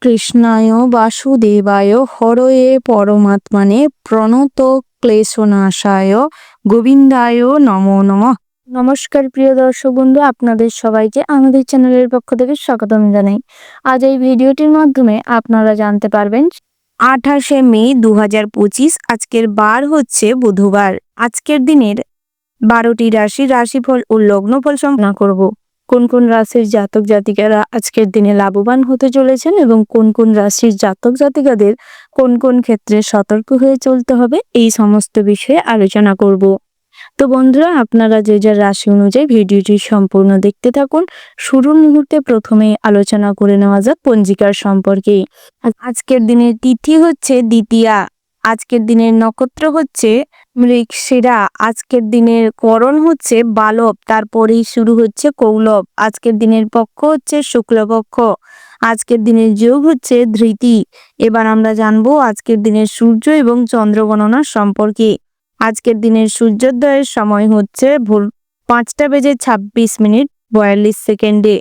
কৃষ্ণায় বাসুদেবায় হরয়ে পরমাত্মনে প্রণত ক্লেশনাশায় গোবিন্দায় নমো নমঃ। নমস্কার প্রিয় দর্শক বন্ধু, আপনাদের সবাইকে আমাদের চ্যানেলের পক্ষ থেকে স্বাগতম জানাই। আজ এই ভিডিওটির মাধ্যমে আপনারা জানতে পারবেন 28শে মে 2025, আজকের বার হচ্ছে বুধবার। আজকের দিনের 12টি রাশিফল ও লগ্নফল সম্পন্ন করব। কোন কোন রাশির জাতক জাতিকারা আজকের দিনে লাভবান হতে চলেছেন এবং কোন কোন রাশির জাতক জাতিকাদের কোন কোন ক্ষেত্রে সতর্ক হয়ে চলতে হবে, এই সমস্ত বিষয়ে আলোচনা করব। তো বন্ধুরা, আপনারা যে যার রাশি অনুযায়ী ভিডিওটি সম্পূর্ণ দেখতে থাকুন। শুরুর মুহূর্তে প্রথমে আলোচনা করে নেওয়া যাক পঞ্জিকার সম্পর্কে। আজকের দিনের তিথি হচ্ছে দ্বিতীয়া। আজকের দিনের নক্ষত্র হচ্ছে মৃগশিরা। আজকের দিনের করণ হচ্ছে বালব, তারপরেই শুরু হচ্ছে কৌলব। আজকের দিনের পক্ষ হচ্ছে শুক্লপক্ষ। আজকের দিনের যোগ হচ্ছে ধৃতি। এবার আমরা জানবো আজকের দিনের সূর্য এবং চন্দ্র গণনা সম্পর্কে। আজকের দিনের সূর্যোদয়ের সময় হচ্ছে ভোর 5:26:42।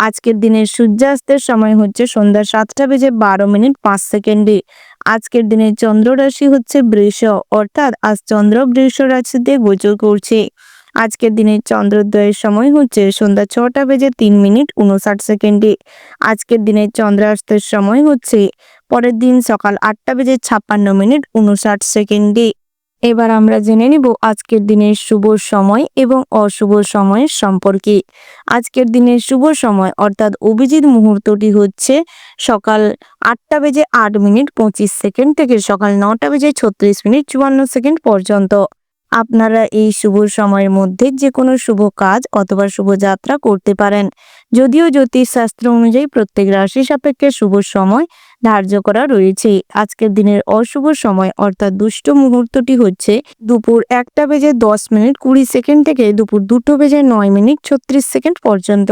আজকের দিনের সূর্যাস্তের সময় হচ্ছে সন্ধ্যা 7:12:05। আজকের দিনের চন্দ্র রাশি হচ্ছে বৃষ, অর্থাৎ আজ চন্দ্র বৃষ রাশিতে গোচর করছে। আজকের দিনের চন্দ্রোদয়ের সময় হচ্ছে সন্ধ্যা 6:03:59। আজকের দিনের চন্দ্রাস্তের সময় হচ্ছে পরের দিন সকাল 8:56:59। এবার আমরা জেনে নিব আজকের দিনের শুভ সময় এবং অশুভ সময়ের সম্পর্কে। আজকের দিনের শুভ সময় অর্থাৎ অভিজিৎ মুহূর্তটি হচ্ছে সকাল 8:08:25 থেকে সকাল 9:36:54 পর্যন্ত। আপনারা এই শুভ সময়ের মধ্যে যে কোনো শুভ কাজ অথবা শুভ যাত্রা করতে পারেন। যদিও জ্যোতিষশাস্ত্র অনুযায়ী প্রত্যেক রাশি সাপেক্ষে শুভ সময় ধার্য করা রয়েছে। আজকের দিনের অশুভ সময় অর্থাৎ দুষ্ট মুহূর্তটি হচ্ছে দুপুর 1:10:20 থেকে দুপুর 2:09:36 পর্যন্ত।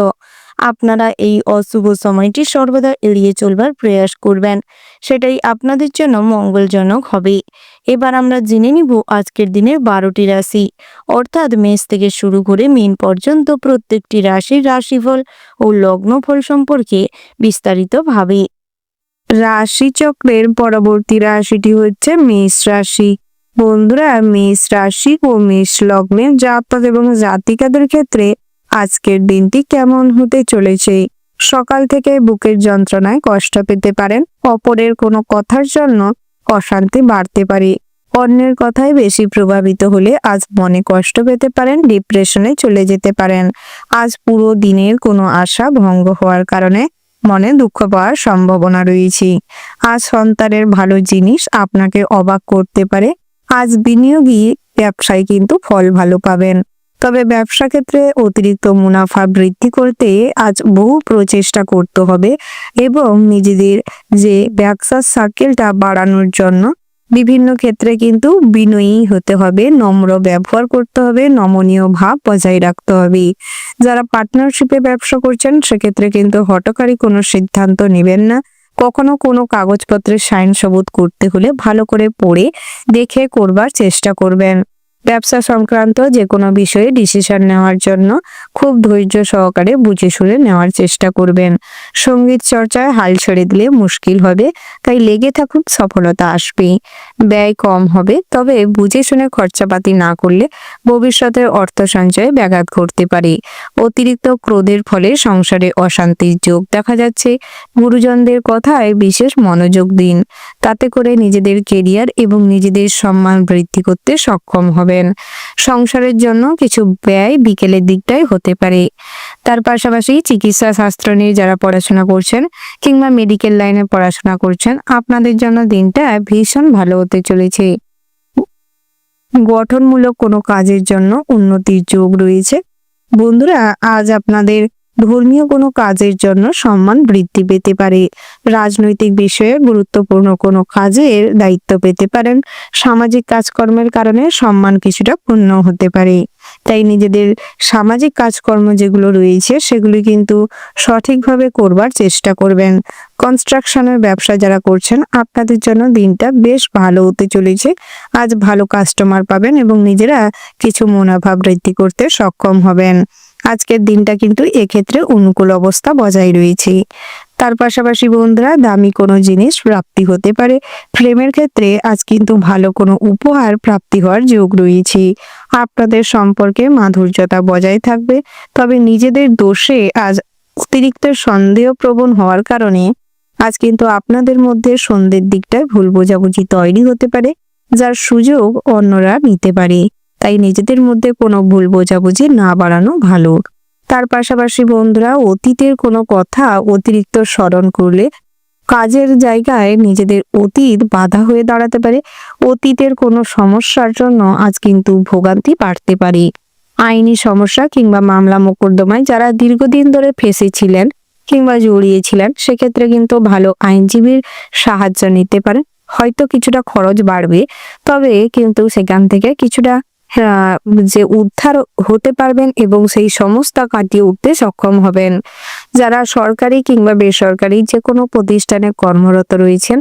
আপনারা এই অশুভ সময়টি সর্বদা এড়িয়ে চলবার প্রয়াস করবেন, সেটাই আপনাদের জন্য মঙ্গলজনক হবে। এবার আমরা জেনে নিব আজকের দিনের 12টি রাশি অর্থাৎ মেষ থেকে শুরু করে মীন পর্যন্ত প্রত্যেকটি রাশির রাশিফল ও লগ্নফল সম্পর্কে বিস্তারিতভাবে। রাশিচক্রের পরবর্তী রাশিটি হচ্ছে মেষ রাশি। বন্ধুরা, মেষ রাশি ও মেষ লগ্নের জাতক এবং জাতিকাদের ক্ষেত্রে আজকের দিনটি কেমন হতে চলেছে? সকাল থেকে বুকের যন্ত্রণায় কষ্ট পেতে পারেন। অপরের কোনো কথার জন্য অশান্তি বাড়তে পারে। অন্যের কথায় বেশি প্রভাবিত হলে আজ মনে কষ্ট পেতে পারেন, ডিপ্রেশনে চলে যেতে পারেন। আজ পুরো দিনের কোনো আশা ভঙ্গ হওয়ার কারণে মনে দুঃখ পাওয়ার সম্ভাবনা রয়েছে। আজ সন্তানের ভালো জিনিস আপনাকে অবাক করতে পারে। আজ বিনিয়োগী ব্যবসায় কিন্তু ফল ভালো পাবেন। তবে ব্যবসা ক্ষেত্রে অতিরিক্ত মুনাফা বৃদ্ধি করতে আজ বহু প্রচেষ্টা করতে হবে এবং নিজেদের যে ব্যবসার সার্কেলটা বাড়ানোর জন্য বিভিন্ন ক্ষেত্রে কিন্তু বিনয়ী হতে হবে, নম্র ব্যবহার করতে হবে, নমনীয় ভাব বজায় রাখতে হবে। যারা পার্টনারশিপে ব্যবসা করছেন সেক্ষেত্রে কিন্তু হঠকারী কোনো সিদ্ধান্ত নেবেন না। কখনো কোনো কাগজপত্রের সাইন সাবুত করতে হলে ভালো করে পড়ে দেখে করবার চেষ্টা করবেন। ব্যবসা সংক্রান্ত যে কোনো বিষয়ে ডিসিশন নেওয়ার জন্য খুব ধৈর্য সহকারে বুঝে শুনে নেওয়ার চেষ্টা করবেন। সঙ্গীত চর্চায় হাল ছেড়ে দিলে মুশকিল হবে, তাই লেগে থাকুন, সফলতা আসবে। ব্যয় কম হবে, তবে বুঝে শুনে খরচাপাতি না করলে ভবিষ্যতের অর্থ সঞ্চয়ে ব্যাঘাত ঘটতে পারে। অতিরিক্ত ক্রোধের ফলে সংসারে অশান্তির যোগ দেখা যাচ্ছে। গুরুজনদের কথায় বিশেষ মনোযোগ দিন, তাতে করে নিজেদের কেরিয়ার এবং নিজেদের সম্মান বৃদ্ধি করতে সক্ষম হবেন। সংসারের জন্য কিছু ব্যয় বিকেলের দিকটাই হতে পারে। তার পাশাপাশি চিকিৎসা শাস্ত্র নিয়ে যারা পড়াশোনা করছেন কিংবা মেডিকেল লাইনে পড়াশোনা করছেন, আপনাদের জন্য দিনটা ভীষণ ভালো হতে চলেছে। গঠনমূলক কোনো কাজের জন্য উন্নতির যোগ রয়েছে। বন্ধুরা, আজ আপনাদের ধর্মীয় কোনো কাজের জন্য সম্মান বৃদ্ধি পেতে পারে। রাজনৈতিক বিষয়ে গুরুত্বপূর্ণ কোনো কাজের দায়িত্ব পেতে পারেন। সামাজিক কাজকর্মের কারণে সম্মান কিছুটা পূর্ণ হতে পারে। তাই নিজেদের সামাজিক কাজকর্ম যেগুলো রয়েছে সেগুলি কিন্তু সঠিকভাবে করবার চেষ্টা করবেন। কনস্ট্রাকশনের ব্যবসা যারা করছেন, আপনাদের জন্য দিনটা বেশ ভালো হতে চলেছে। আজ ভালো কাস্টমার পাবেন এবং নিজেরা কিছু মুনাফা বৃদ্ধি করতে সক্ষম হবেন। আজকের দিনটা কিন্তু এক্ষেত্রে অনুকূল অবস্থা বজায় রয়েছে। তার পাশাপাশি বন্ধুরা দামি কোনো জিনিস প্রাপ্তি হতে পারে। প্রেমের ক্ষেত্রে আজ কিন্তু ভালো কোনো উপহার প্রাপ্তি হওয়ার যোগ রয়েছে। আপনাদের সম্পর্কে মাধুর্যতা বজায় থাকবে। তবে নিজেদের দোষে আজ অতিরিক্ত সন্দেহপ্রবণ হওয়ার কারণে আজ কিন্তু আপনাদের মধ্যে সন্ধ্যের দিকটায় ভুল বোঝাবুঝি তৈরি হতে পারে, যার সুযোগ অন্যরা নিতে পারে। তাই নিজেদের মধ্যে কোনো ভুল বোঝাবুঝি না বাড়ানো ভালো। তার পাশাপাশি বন্ধুরা অতীতের কোনো কথা অতিরিক্ত স্মরণ করলে কাজের জায়গায় নিজেদের অতীত বাধা হয়ে দাঁড়াতে পারে। অতীতের কোনো সমস্যার জন্য আজ কিন্তু ভোগান্তি বাড়তে পারে। আইনি সমস্যা কিংবা মামলা মোকদ্দমায় যারা দীর্ঘদিন ধরে ফেঁসেছিলেন কিংবা জড়িয়েছিলেন, সেক্ষেত্রে কিন্তু ভালো আইনজীবীর সাহায্য নিতে পারেন। হয়তো কিছুটা খরচ বাড়বে, তবে কিন্তু সেখান থেকে কিছুটা যে উদ্ধার হতে পারবেন এবং সেই সমস্যা কাটিয়ে উঠতে সক্ষম হবেন। যারা সরকারি কিংবা বেসরকারি যে কোনো প্রতিষ্ঠানে কর্মরত রয়েছেন,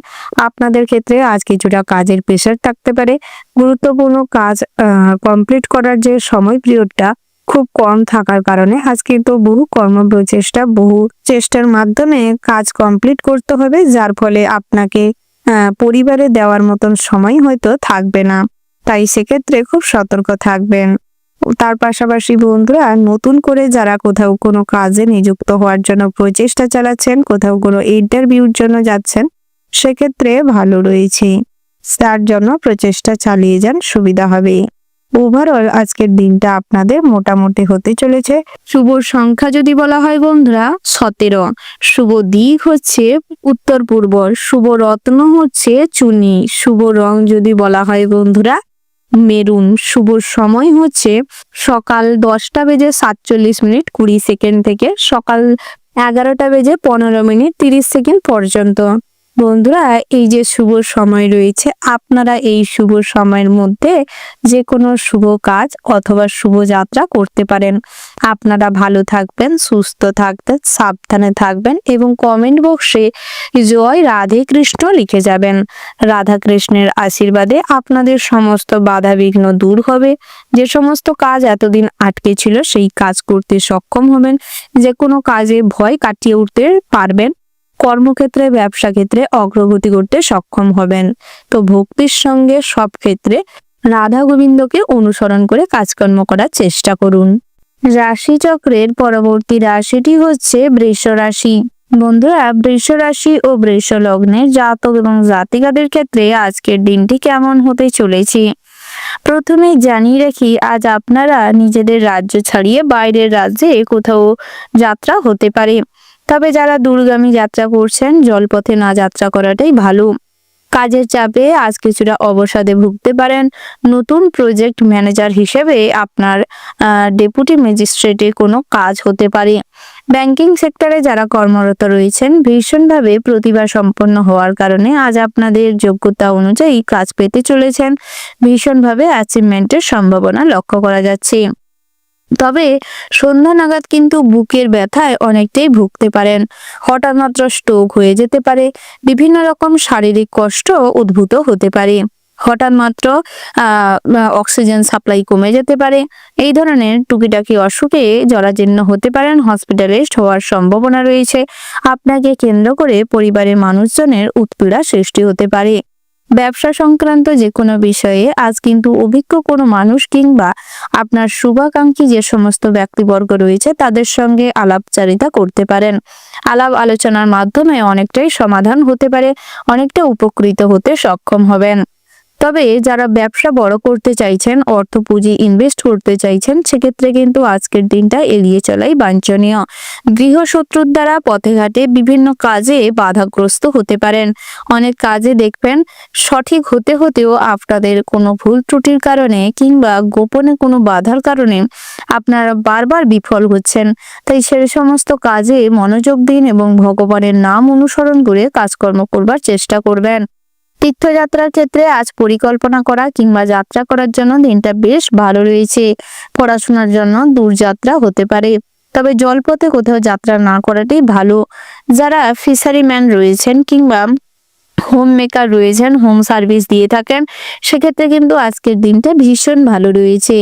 আপনাদের ক্ষেত্রে আজ কিছুটা কাজের প্রেশার থাকতে পারে। গুরুত্বপূর্ণ কাজ কমপ্লিট করার যে সময় পিরিয়ডটা খুব কম থাকার কারণে আজ কিন্তু বহু বহু চেষ্টার মাধ্যমে কাজ কমপ্লিট করতে হবে, যার ফলে আপনাকে পরিবারে দেওয়ার মতন সময় হয়তো থাকবে না। তাই সেক্ষেত্রে খুব সতর্ক থাকবেন। তার পাশাপাশি বন্ধুরা নতুন করে যারা কোথাও কোনো কাজে নিযুক্ত হওয়ার জন্য প্রচেষ্টা চালাচ্ছেন, কোথাও কোনো ইন্টারভিউর জন্য যাচ্ছেন, সেক্ষেত্রে ভালো রয়েছে। তার জন্য প্রচেষ্টা চালিয়ে যান, সুবিধা হবে। ওভারঅল আজকের দিনটা আপনাদের মোটামুটি হতে চলেছে। শুভ সংখ্যা যদি বলা হয় বন্ধুরা 17, শুভ দিক হচ্ছে উত্তর পূর্ব, শুভ রত্ন হচ্ছে চুনি, শুভ রং যদি বলা হয় বন্ধুরা মেরুন, শুভ সময় হচ্ছে সকাল 10:47:20 থেকে সকাল 11:15:30 পর্যন্ত। বন্ধুরা এই যে শুভ সময় রয়েছে, আপনারা এই শুভ সময়ের মধ্যে যে কোনো শুভ কাজ অথবা শুভ যাত্রা করতে পারেন। আপনারা ভালো থাকবেন, সুস্থ থাকবেন, সাবধানে থাকবেন এবং কমেন্ট বক্সে জয় রাধে কৃষ্ণ লিখে যাবেন। রাধা কৃষ্ণের আশীর্বাদে আপনাদের সমস্ত বাধা বিঘ্ন দূর হবে। যে সমস্ত কাজ এতদিন আটকে ছিল সেই কাজ করতে সক্ষম হবেন। যে কোনো কাজে ভয় কাটিয়ে উঠতে পারবেন। কর্মক্ষেত্রে ব্যবসা ক্ষেত্রে অগ্রগতি করতে সক্ষম হবেন। তো ভক্তির সঙ্গে সব ক্ষেত্রে রাধা গোবিন্দকে অনুসরণ করে কাজকর্ম করার চেষ্টা করুন। রাশিচক্রের পরবর্তী রাশিটি হচ্ছে বৃষ রাশি। বন্ধুরা বৃষ রাশি ও বৃষ লগ্নের জাতক এবং জাতিকাদের ক্ষেত্রে আজকের দিনটি কেমন হতে চলেছে প্রথমেই জানিয়ে রাখি, আজ আপনারা নিজেদের রাজ্য ছাড়িয়ে বাইরের রাজ্যে কোথাও যাত্রা হতে পারে। তবে যারা দূরগামী যাত্রা করছেন জলপথে না যাত্রা করাটাই ভালো। কাজের চাপে আজ কিছুটা অবসাদে ভুগতে পারেন। নতুন প্রজেক্ট ম্যানেজার হিসেবে আপনার ডেপুটি ম্যাজিস্ট্রেটে কোনো কাজ হতে পারে। ব্যাংকিং সেক্টরে যারা কর্মরত রয়েছেন ভীষণভাবে প্রতিভা সম্পন্ন হওয়ার কারণে আজ আপনাদের যোগ্যতা অনুযায়ী কাজ পেতে চলেছেন। ভীষণভাবে অ্যাচিভমেন্টের সম্ভাবনা লক্ষ্য করা যাচ্ছে। তবে সন্ধ্যা নাগাদ কিন্তু বুকের ব্যথায় অনেকটাই ভুগতে পারেন। হঠাৎ মাত্র স্ট্রোক হয়ে যেতে পারে। বিভিন্ন রকম শারীরিক কষ্ট উদ্ভূত হতে পারে। হঠাৎ মাত্র অক্সিজেন সাপ্লাই কমে যেতে পারে। এই ধরনের টুকিটাকি অসুখে জরাজীর্ণ হতে পারেন, হসপিটালাইজড হওয়ার সম্ভাবনা রয়েছে। আপনাকে কেন্দ্র করে পরিবারের মানুষজনের উৎপীড়া সৃষ্টি হতে পারে। ব্যবসা সংক্রান্ত যে কোনো বিষয়ে আজ কিন্তু অভিজ্ঞ কোনো মানুষ কিংবা আপনার শুভাকাঙ্ক্ষী যে সমস্ত ব্যক্তিবর্গ রয়েছে তাদের সঙ্গে আলাপচারিতা করতে পারেন। আলাপ আলোচনার মাধ্যমে অনেকটাই সমাধান হতে পারে, অনেকটা উপকৃত হতে সক্ষম হবেন। তবে যারা ব্যবসা বড় করতে চাইছেন, অর্থ পুঁজি ইনভেস্ট করতে চাইছেন, সেক্ষেত্রে কিন্তু আজকের দিনটা এড়িয়ে চলাই বাঞ্ছনীয়। গৃহশত্রুর দ্বারা পথে ঘাটে বিভিন্ন কাজে বাধাগ্রস্ত হতে পারেন। অনেক কাজে দেখবেন সঠিক হতে হতেও আপনাদের কোনো ভুল ত্রুটির কারণে কিংবা গোপনে কোনো বাধার কারণে আপনারা বারবার বিফল হচ্ছেন। তাই সে সমস্ত কাজে মনোযোগ দিন এবং ভগবানের নাম অনুসরণ করে কাজকর্ম করবার চেষ্টা করবেন। তীর্থযাত্রার ক্ষেত্রে আজ পরিকল্পনা করা কিংবা যাত্রা করার জন্য দিনটা বেশ ভালো রয়েছে। পড়াশোনার জন্য দূরযাত্রা হতে পারে, তবে জলপথে কোথাও যাত্রা না করাটাই ভালো। যারা ফিশারিম্যান রয়েছেন কিংবা হোম মেকার রয়েছেন, হোম সার্ভিস দিয়ে থাকেন, সেক্ষেত্রে কিন্তু আজকের দিনটা ভীষণ ভালো রয়েছে।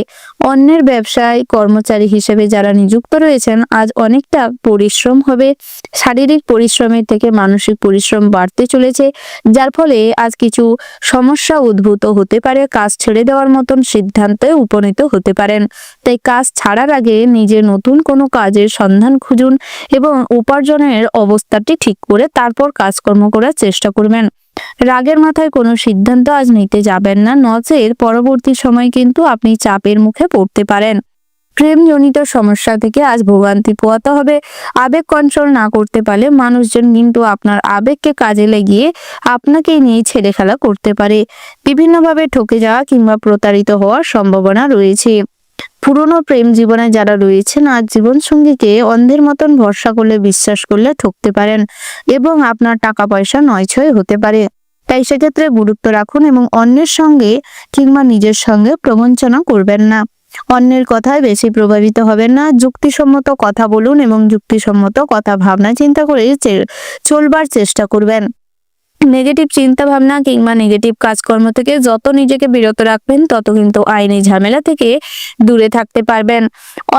অন্যের ব্যবসায় কর্মচারী হিসেবে যারা নিযুক্ত রয়েছেন আজ অনেকটা পরিশ্রম হবে। শারীরিক পরিশ্রমের থেকে মানসিক পরিশ্রম বাড়তে চলেছে, যার ফলে আজ কিছু সমস্যা উদ্ভূত হতে পারে। কাজ ছেড়ে দেওয়ার মতন সিদ্ধান্তে উপনীত হতে পারেন। তাই কাজ ছাড়ার আগে নিজের নতুন কোনো কাজের সন্ধান খুঁজুন এবং উপার্জনের অবস্থাটি ঠিক করে তারপর কাজকর্ম করার চেষ্টা করবেন। রাগের মাথায় কোনো সিদ্ধান্ত আজ নিতে যাবেন না, নচেত পরবর্তী সময় কিন্তু আপনি চাপের মুখে পড়তে পারেন। প্রেমজনিত সমস্যা থেকে আজ ভোগান্তি পোহাতে হবে। আবেগ কন্ট্রোল না করতে পারলে মানুষজন কিন্তু আপনার আবেগকে কাজে লাগিয়ে আপনাকেই নিয়ে ছেলেখেলা করতে পারে। বিভিন্নভাবে ঠকে যাওয়া কিংবা প্রতারিত হওয়ার সম্ভাবনা রয়েছে। পুরনো প্রেম জীবনে যারা রয়েছেন আজ জীবনসঙ্গীকে অন্ধের মতন ভরসা করলে, বিশ্বাস করলে ঠকতে পারেন এবং আপনার টাকা পয়সা নয়ছয় হতে পারে। তাই সেক্ষেত্রে গুরুত্ব রাখুন এবং অন্যের সঙ্গে কিংবা নিজের সঙ্গে প্রবঞ্চনা করবেন না। অন্যের কথায় বেশি প্রভাবিত হবেন না। যুক্তিসম্মত কথা বলুন এবং যুক্তিসম্মত কথা ভাবনা চিন্তা করে চলবার চেষ্টা করবেন। নেগেটিভ চিন্তা ভাবনা কিংবা নেগেটিভ কাজকর্ম থেকে যত নিজেকে বিরত রাখবেন তত কিন্তু আইনি ঝামেলা থেকে দূরে থাকতে পারবেন।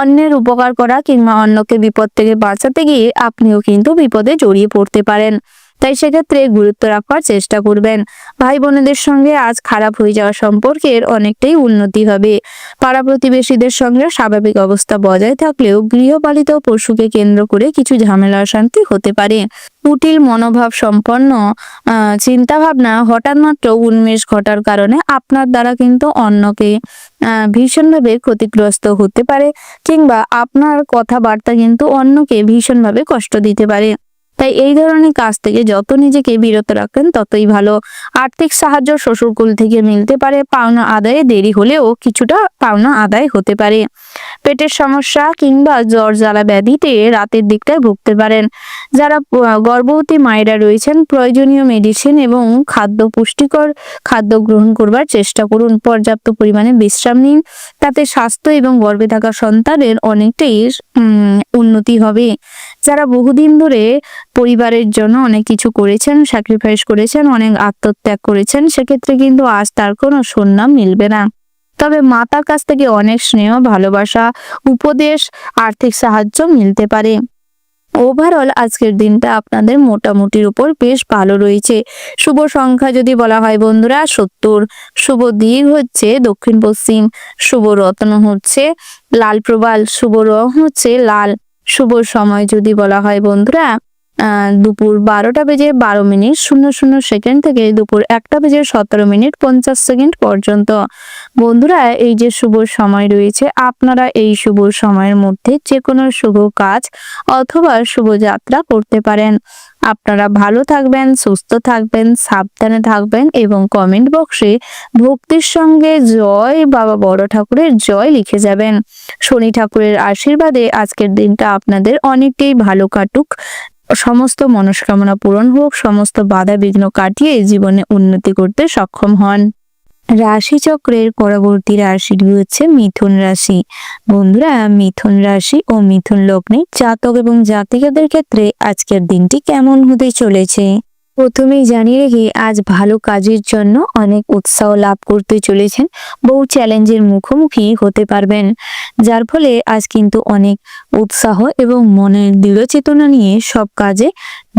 অন্যের উপকার করা কিংবা অন্যকে বিপদ থেকে বাঁচাতে গিয়ে আপনিও কিন্তু বিপদে জড়িয়ে পড়তে পারেন। তাই সেক্ষেত্রে গুরুত্ব রাখার চেষ্টা করবেন। ভাই বোনেদের সঙ্গে আজ খারাপ হয়ে যাওয়া সম্পর্কের অনেকটাই উন্নতি হবে। পাড়া প্রতিবেশীদের সঙ্গে স্বাভাবিক অবস্থা বজায় থাকলেও গৃহপালিত পশুকে কেন্দ্র করে কিছু ঝামেলা অশান্তি হতে পারে। কুটিল মনোভাব সম্পন্ন চিন্তা ভাবনা হঠাৎ মাত্র উন্মেষ ঘটার কারণে আপনার দ্বারা কিন্তু অন্যকে ভীষণভাবে ক্ষতিগ্রস্ত হতে পারে কিংবা আপনার কথাবার্তা কিন্তু অন্যকে ভীষণভাবে কষ্ট দিতে পারে। তাই এই ধরনের কাজ থেকে যত নিজেকে বিরত রাখেন ততই ভালো। আর্থিক সাহায্য শ্বশুরকুল থেকে মিলতে পারে। পাওনা আদায়ে দেরি হলেও কিছুটা পাওনা আদায় হতে পারে। পেটের সমস্যা কিংবা জ্বর জ্বালা ব্যাধিতে রাতের দিকটায় ভুগতে পারেন। যারা গর্ভবতী মায়েরা রয়েছেন প্রয়োজনীয় মেডিসিন এবং পুষ্টিকর খাদ্য গ্রহণ করবার চেষ্টা করুন। পর্যাপ্ত পরিমাণে বিশ্রাম নিন, তাতে স্বাস্থ্য এবং গর্ভে থাকা সন্তানের অনেকটাই উন্নতি হবে। যারা বহুদিন ধরে পরিবারের জন্য অনেক কিছু করেছেন, স্যাক্রিফাইস করেছেন, অনেক আত্মত্যাগ করেছেন, সেক্ষেত্রে কিন্তু আজ তার কোনো সুনাম মিলবে না। তবে মাতার কাছ থেকে অনেক স্নেহ, ভালোবাসা, উপদেশ, আর্থিক সাহায্য মিলতে পারে। ওভারঅল আজকের দিনটা আপনাদের মোটামুটির উপর বেশ ভালো রয়েছে। শুভ সংখ্যা যদি বলা হয় বন্ধুরা 70, শুভ দিক হচ্ছে দক্ষিণ পশ্চিম, শুভ রত্ন হচ্ছে লাল প্রবাল, শুভ রং হচ্ছে লাল। শুভ সময় যদি বলা হয় বন্ধুরা দুপুর 12:12:00 থেকে দুপুর 1:17:50 পর্যন্ত। বন্ধুরা এই যে শুভ সময় রয়েছে, আপনারা এই শুভ সময়ের মধ্যে যে কোনো শুভ কাজ অথবা শুভ যাত্রা করতে পারেন। আপনারা ভালো থাকবেন, সুস্থ থাকবেন, সাবধানে থাকবেন এবং কমেন্ট বক্সে ভক্তির সঙ্গে জয় বাবা বড় ঠাকুরের জয় লিখে যাবেন। শনি ঠাকুরের আশীর্বাদে আজকের দিনটা আপনাদের অনেকটাই ভালো কাটুক। সমস্ত মনস্কামনা পূরণ হোক, সমস্ত বাধা বিঘ্ন কাটিয়ে জীবনে উন্নতি করতে সক্ষম হন। রাশিচক্রের পরবর্তী রাশিটি হচ্ছে মিথুন রাশি। বন্ধুরা মিথুন রাশি ও মিথুন লগ্নে জাতক এবং জাতিকাদের ক্ষেত্রে আজকের দিনটি কেমন হতে চলেছে প্রথমেই জানিয়ে রেখে আজ ভালো কাজের জন্য অনেক উৎসাহ লাভ করতে চলেছেন। বহু চ্যালেঞ্জের মুখোমুখি হতে পারবেন, যার ফলে আজ কিন্তু অনেক উৎসাহ এবং মনের দৃঢ় চেতনা নিয়ে সব কাজে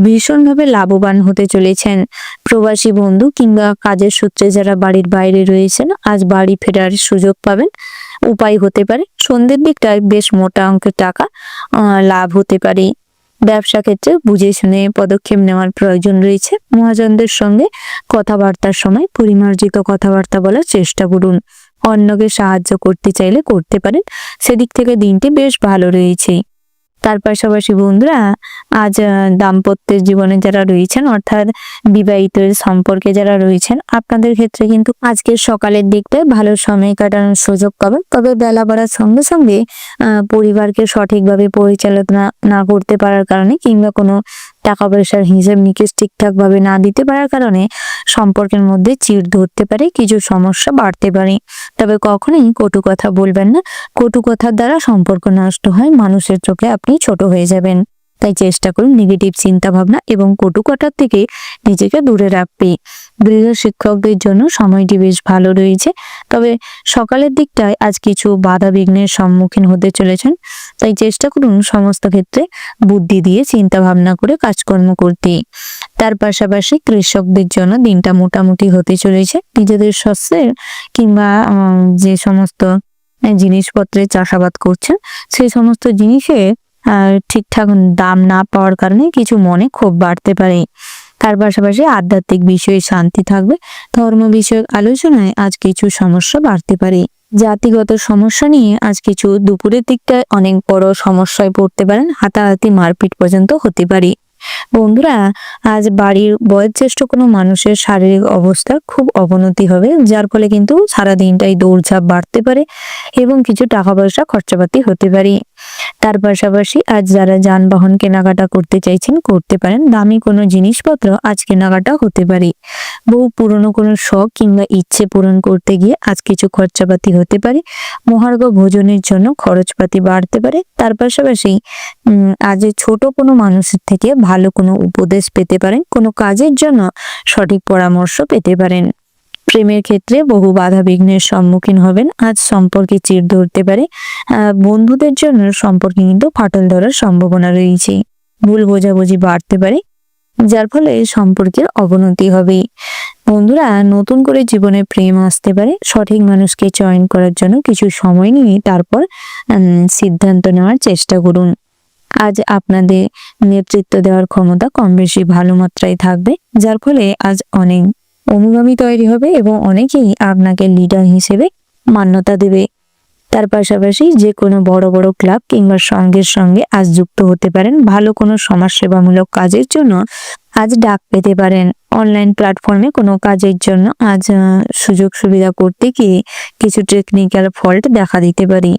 ভীষণভাবে লাভবান হতে চলেছেন। প্রবাসী বন্ধু কিংবা কাজের সূত্রে যারা বাড়ির বাইরে রয়েছেন আজ বাড়ি ফেরার সুযোগ পাবেন, উপায় হতে পারে। সন্ধ্যের দিকটায় বেশ মোটা অঙ্কের টাকা লাভ হতে পারে। ব্যবসা ক্ষেত্রে বুঝে শুনে পদক্ষেপ নেওয়ার প্রয়োজন রয়েছে। মহাজনদের সঙ্গে কথাবার্তার সময় পরিমার্জিত কথাবার্তা বলার চেষ্টা করুন। অন্যকে সাহায্য করতে চাইলে করতে পারেন, সেদিক থেকে দিনটি বেশ ভালো রয়েছে। তার পাশাপাশি বন্ধুরা আজ দাম্পত্যের জীবনে যারা রয়েছেন অর্থাৎ বিবাহিত সম্পর্কে যারা রয়েছেন আপনাদের ক্ষেত্রে কিন্তু আজকের সকালের দিকটায় ভালো সময় কাটানোর সুযোগ পাবেন। তবে বেলা বাড়ার সঙ্গে সঙ্গে পরিবারকে সঠিকভাবে পরিচালনা না করতে পারার কারণে কিংবা কোনো টাকা পয়সার হিসেব নিকেশ ঠিকঠাক ভাবে না দিতে পারার কারণে সম্পর্কের মধ্যে চিড় ধরতে পারে, কিছু সমস্যা বাড়তে পারে। তবে কখনোই কটু কথা বলবেন না। কটু কথার দ্বারা সম্পর্ক নষ্ট হয়, মানুষের চোখে আপনি ছোট হয়ে যাবেন। তাই চেষ্টা করুন নেগেটিভ চিন্তা ভাবনা এবং কটু কথার থেকে নিজেকে দূরে রাখতে। গৃহ শিক্ষকদের জন্য সময়টি বেশ ভালো রয়েছে, তবে সকালের দিকটায় আজ কিছু বাধা বিঘ্নের সম্মুখীন হতে চলেছেন। তাই চেষ্টা করুন সমস্ত ক্ষেত্রে বুদ্ধি দিয়ে চিন্তা ভাবনা করে কাজকর্ম করতে। তার পাশাপাশি কৃষকদের জন্য দিনটা মোটামুটি হতে চলেছে। নিজেদের শস্যের কিংবা যে সমস্ত জিনিসপত্রের চাষাবাদ করছেন সেই সমস্ত জিনিসে ঠিকঠাক দাম না পাওয়ার কারণে কিছু মনে ক্ষোভ বাড়তে পারে। তার পাশাপাশি আধ্যাত্মিক বিষয়ে শান্তি থাকবে। ধর্ম বিষয়ক আলোচনায় আজ কিছু সমস্যা বাড়তে পারে। জাতিগত সমস্যা নিয়ে আজ কিছু দুপুরের দিকটায় অনেক বড় সমস্যায় পড়তে পারেন, হাতাহাতি মারপিট পর্যন্ত হতে পারে। বন্ধুরা, আজ বাড়ির বয়োজ্যেষ্ঠ কোনো মানুষের শারীরিক অবস্থার খুব অবনতি হবে, যার ফলে কিন্তু সারা দিনটাই দৌড়ঝাঁপ বাড়তে পারে এবং কিছু টাকা পয়সা খরচাপাতি হতে পারে। তার পাশাপাশি আজ যারা যানবাহন কেনাকাটা করতে চাইছেন করতে পারেন। দামি কোনো জিনিসপত্র আজ কেনাকাটা হতে পারে। বহু পুরনো কোনো শখ কিংবা ইচ্ছে পূরণ করতে গিয়ে আজ কিছু খরচাপাতি হতে পারে। মহার্ঘ ভোজনের জন্য খরচপাতি বাড়তে পারে। তার পাশাপাশি আজ ছোট কোনো মানুষের থেকে ভালো কোনো উপদেশ পেতে পারেন। কোনো কাজের জন্য সঠিক পরামর্শ পেতে পারেন। প্রেমের ক্ষেত্রে বহু বাধা বিঘ্নের সম্মুখীন হবেন। আজ সম্পর্কে চিড় ধরতে পারে। বন্ধুদের জন্য সম্পর্কে কিন্তু ফাটল ধরার সম্ভাবনা রয়েছে। ভুল বোঝাবুঝি বাড়তে পারে, যার ফলে সম্পর্কের অবনতি হবে। বন্ধুরা, নতুন করে জীবনে প্রেম আসতে পারে। সঠিক মানুষকে চয়ন করার জন্য কিছু সময় নিয়ে তারপর সিদ্ধান্ত নেওয়ার চেষ্টা করুন। আজ আপনাদের নেতৃত্ব দেওয়ার ক্ষমতা কম বেশি ভালো মাত্রায় থাকবে, যার ফলে আজ অনেক অনুগামী তৈরি হবে এবং অনেকেই আপনাকে লিডার হিসেবে মান্যতা দেবে। তার পাশাপাশি যে কোনো বড় বড় ক্লাব কিংবা সংঘের সঙ্গে আজ যুক্ত হতে পারেন। ভালো কোনো সমাজসেবামূলক কাজের জন্য আজ ডাক পেতে পারেন। অনলাইন প্ল্যাটফর্মে কোনো কাজের জন্য আজ সুযোগ সুবিধা করতে গিয়ে কিছু টেকনিক্যাল ফল্ট দেখা দিতে পারে।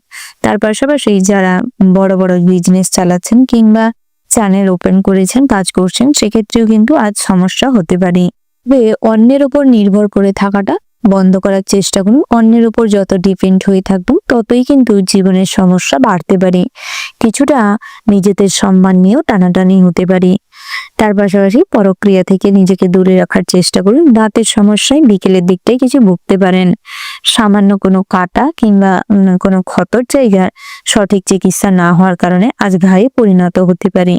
তার পাশাপাশি যারা বড় বড় বিজনেস চালাচ্ছেন কিংবা চ্যানেল ওপেন করেছেন, কাজ করছেন, সেক্ষেত্রেও কিন্তু আজ সমস্যা হতে পারে। তবে অন্যের উপর নির্ভর করে থাকাটা বন্ধ করার চেষ্টা করুন। অন্যের উপর যত ডিপেন্ড হয়ে থাকবেন ততই কিন্তু জীবনের সমস্যা বাড়তে পারে। কিছুটা নিজেদের সম্মান নিয়েও টানাটানি হতে পারে। তার পাশাপাশি পরক্রিয়া থেকে নিজেকে দূরে রাখার চেষ্টা করুন। দাঁতের সমস্যায় বিকেলের দিকটাই কিছু ভুগতে পারেন। সামান্য কোনো কাটা কিংবা কোনো ক্ষতর জায়গার সঠিক চিকিৎসা না হওয়ার কারণে আজ ঘায়ে পরিণত হতে পারে।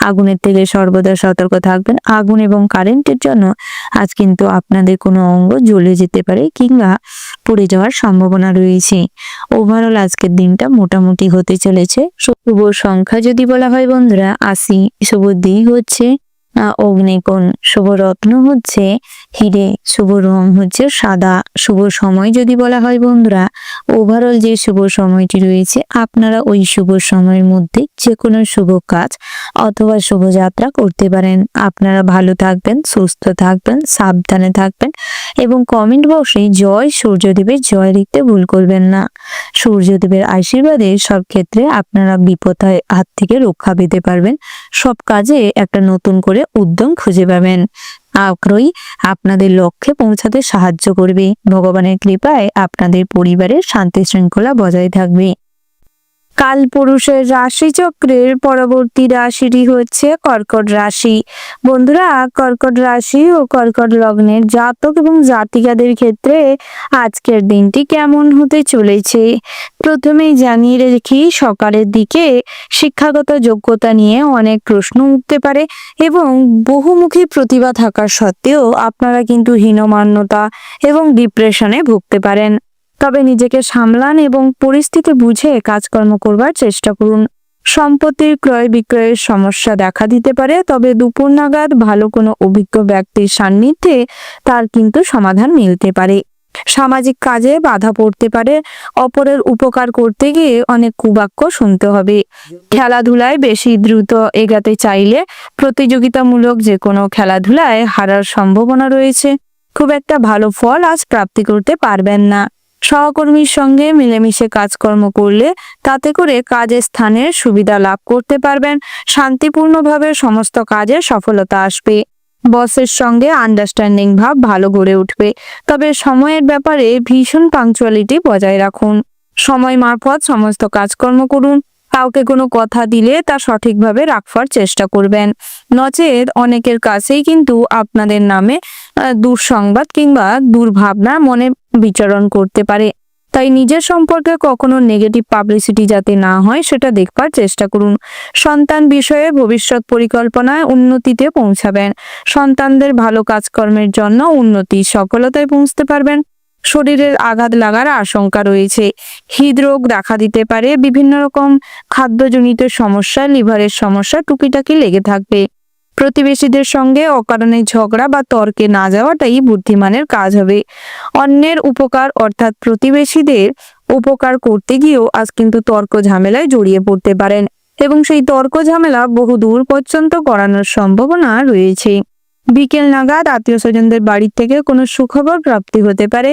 আগুনের থেকে সর্বদা সতর্ক থাকবেন। আগুন এবং কারেন্টের জন্য আজ কিন্তু আপনাদের কোনো অঙ্গ জ্বলে যেতে পারে কিংবা পুড়ে যাওয়ার সম্ভাবনা রয়েছে। ওভারঅল আজকের দিনটা মোটামুটি হতে চলেছে। শুভ সংখ্যা যদি বলা হয় বন্ধুরা 80, শুভ দিক হচ্ছে অগ্নিকোণ, শুভ রত্ন হচ্ছে হিরে, শুভ রং হচ্ছে সাদা। শুভ সময় যদি বলা হয় বন্ধুরা, ওভারঅল যে শুভ সময়টি রয়েছে আপনারা ওই শুভ সময়ের মধ্যে যে কোনো শুভ কাজ অথবা শুভযাত্রা করতে পারেন। আপনারা ভালো থাকবেন, সুস্থ থাকবেন, সাবধানে থাকবেন এবং কমেন্ট বক্সে জয় সূর্যদেবের জয় লিখতে ভুল করবেন না। সূর্যদেবের আশীর্বাদে সব ক্ষেত্রে আপনারা বিপদ হাত থেকে রক্ষা পেতে পারবেন। সব কাজে একটা নতুন করে উদ্যম খুঁজে পাবেন। আগ্রহী আপনাদের লক্ষ্যে পৌঁছাতে সাহায্য করবে। ভগবানের কৃপায় আপনাদের পরিবারের শান্তি শৃঙ্খলা বজায় থাকবে। কালপুরুষের রাশিচক্রের পরবর্তী রাশিটি হচ্ছে কর্কট রাশি। বন্ধুরা, কর্কট রাশি ও কর্কট লগ্নের জাতক এবং জাতিকাদের ক্ষেত্রে আজকের দিনটি কেমন হতে চলেছে প্রথমেই জানিয়ে রেখি, সকালের দিকে শিক্ষাগত যোগ্যতা নিয়ে অনেক প্রশ্ন উঠতে পারে এবং বহুমুখী প্রতিভা থাকা সত্ত্বেও আপনারা কিন্তু হীনমান্যতা এবং ডিপ্রেশনে ভুগতে পারেন। তবে নিজেকে সামলান এবং পরিস্থিতি বুঝে কাজকর্ম করবার চেষ্টা করুন। সম্পত্তির ক্রয় বিক্রয়ের সমস্যা দেখা দিতে পারে, তবে দুপুর নাগাদ ভালো কোনো অভিজ্ঞ ব্যক্তির সান্নিধ্যে তার কিন্তু সমাধান মিলতে পারে। সামাজিক কাজে বাধা পড়তে পারে। অপরের উপকার করতে গিয়ে অনেক কুবাক্য শুনতে হবে। খেলাধুলায় বেশি দ্রুত এগাতে চাইলে প্রতিযোগিতামূলক যে কোনো খেলাধুলায় হারার সম্ভাবনা রয়েছে। খুব একটা ভালো ফল আজ প্রাপ্তি করতে পারবেন না। সহকর্মীর সঙ্গে মিলেমিশে কাজকর্ম করলে তাতে করে কাজের স্থানের সুবিধা লাভ করতে পারবেন। শান্তিপূর্ণভাবে সমস্ত কাজে সফলতা আসবে। বসের সঙ্গে আন্ডারস্ট্যান্ডিং ভাব ভালো গড়ে উঠবে। তবে সময়ের ব্যাপারে ভীষণ পাংচুয়ালিটি বজায় রাখুন। সময় মারফত সমস্ত কাজকর্ম করুন। কাউকে কোনো কথা দিলে তা সঠিকভাবে রাখবার চেষ্টা করবেন। নচেত অনেকের কাছেই কিন্তু আপনাদের নামে দুঃসংবাদ কিংবা দুর্ভাবনা মনে বিচরণ করতে পারে। তাই নিজের সম্পর্কে কখনো নেগেটিভ পাবলিসিটি যাতে না হয় সেটা দেখবার চেষ্টা করুন। সন্তান বিষয়ে ভবিষ্যৎ পরিকল্পনায় উন্নতিতে পৌঁছাবেন। সন্তানদের ভালো কাজকর্মের জন্য উন্নতি সফলতায় পৌঁছতে পারবেন। শরীরের আঘাত লাগার আশঙ্কা রয়েছে। হৃদরোগ দেখা দিতে পারে। বিভিন্ন রকম খাদ্যজনিত সমস্যা, লিভারের সমস্যা টুকিটাকি লেগে থাকবে। প্রতিবেশীদের সঙ্গে অকারণে ঝগড়া বা তর্কে না যাওয়াটাই বুদ্ধিমানের কাজ হবে। অন্যের উপকার অর্থাৎ প্রতিবেশীদের উপকার করতে গিয়েও আজ কিন্তু তর্ক ঝামেলায় জড়িয়ে পড়তে পারেন এবং সেই তর্ক ঝামেলা বহু দূর পর্যন্ত করানোর সম্ভাবনা রয়েছে। বিকেল নাগাদ আত্মীয় স্বজনদের বাড়ি থেকে কোনো সুখবর প্রাপ্তি হতে পারে।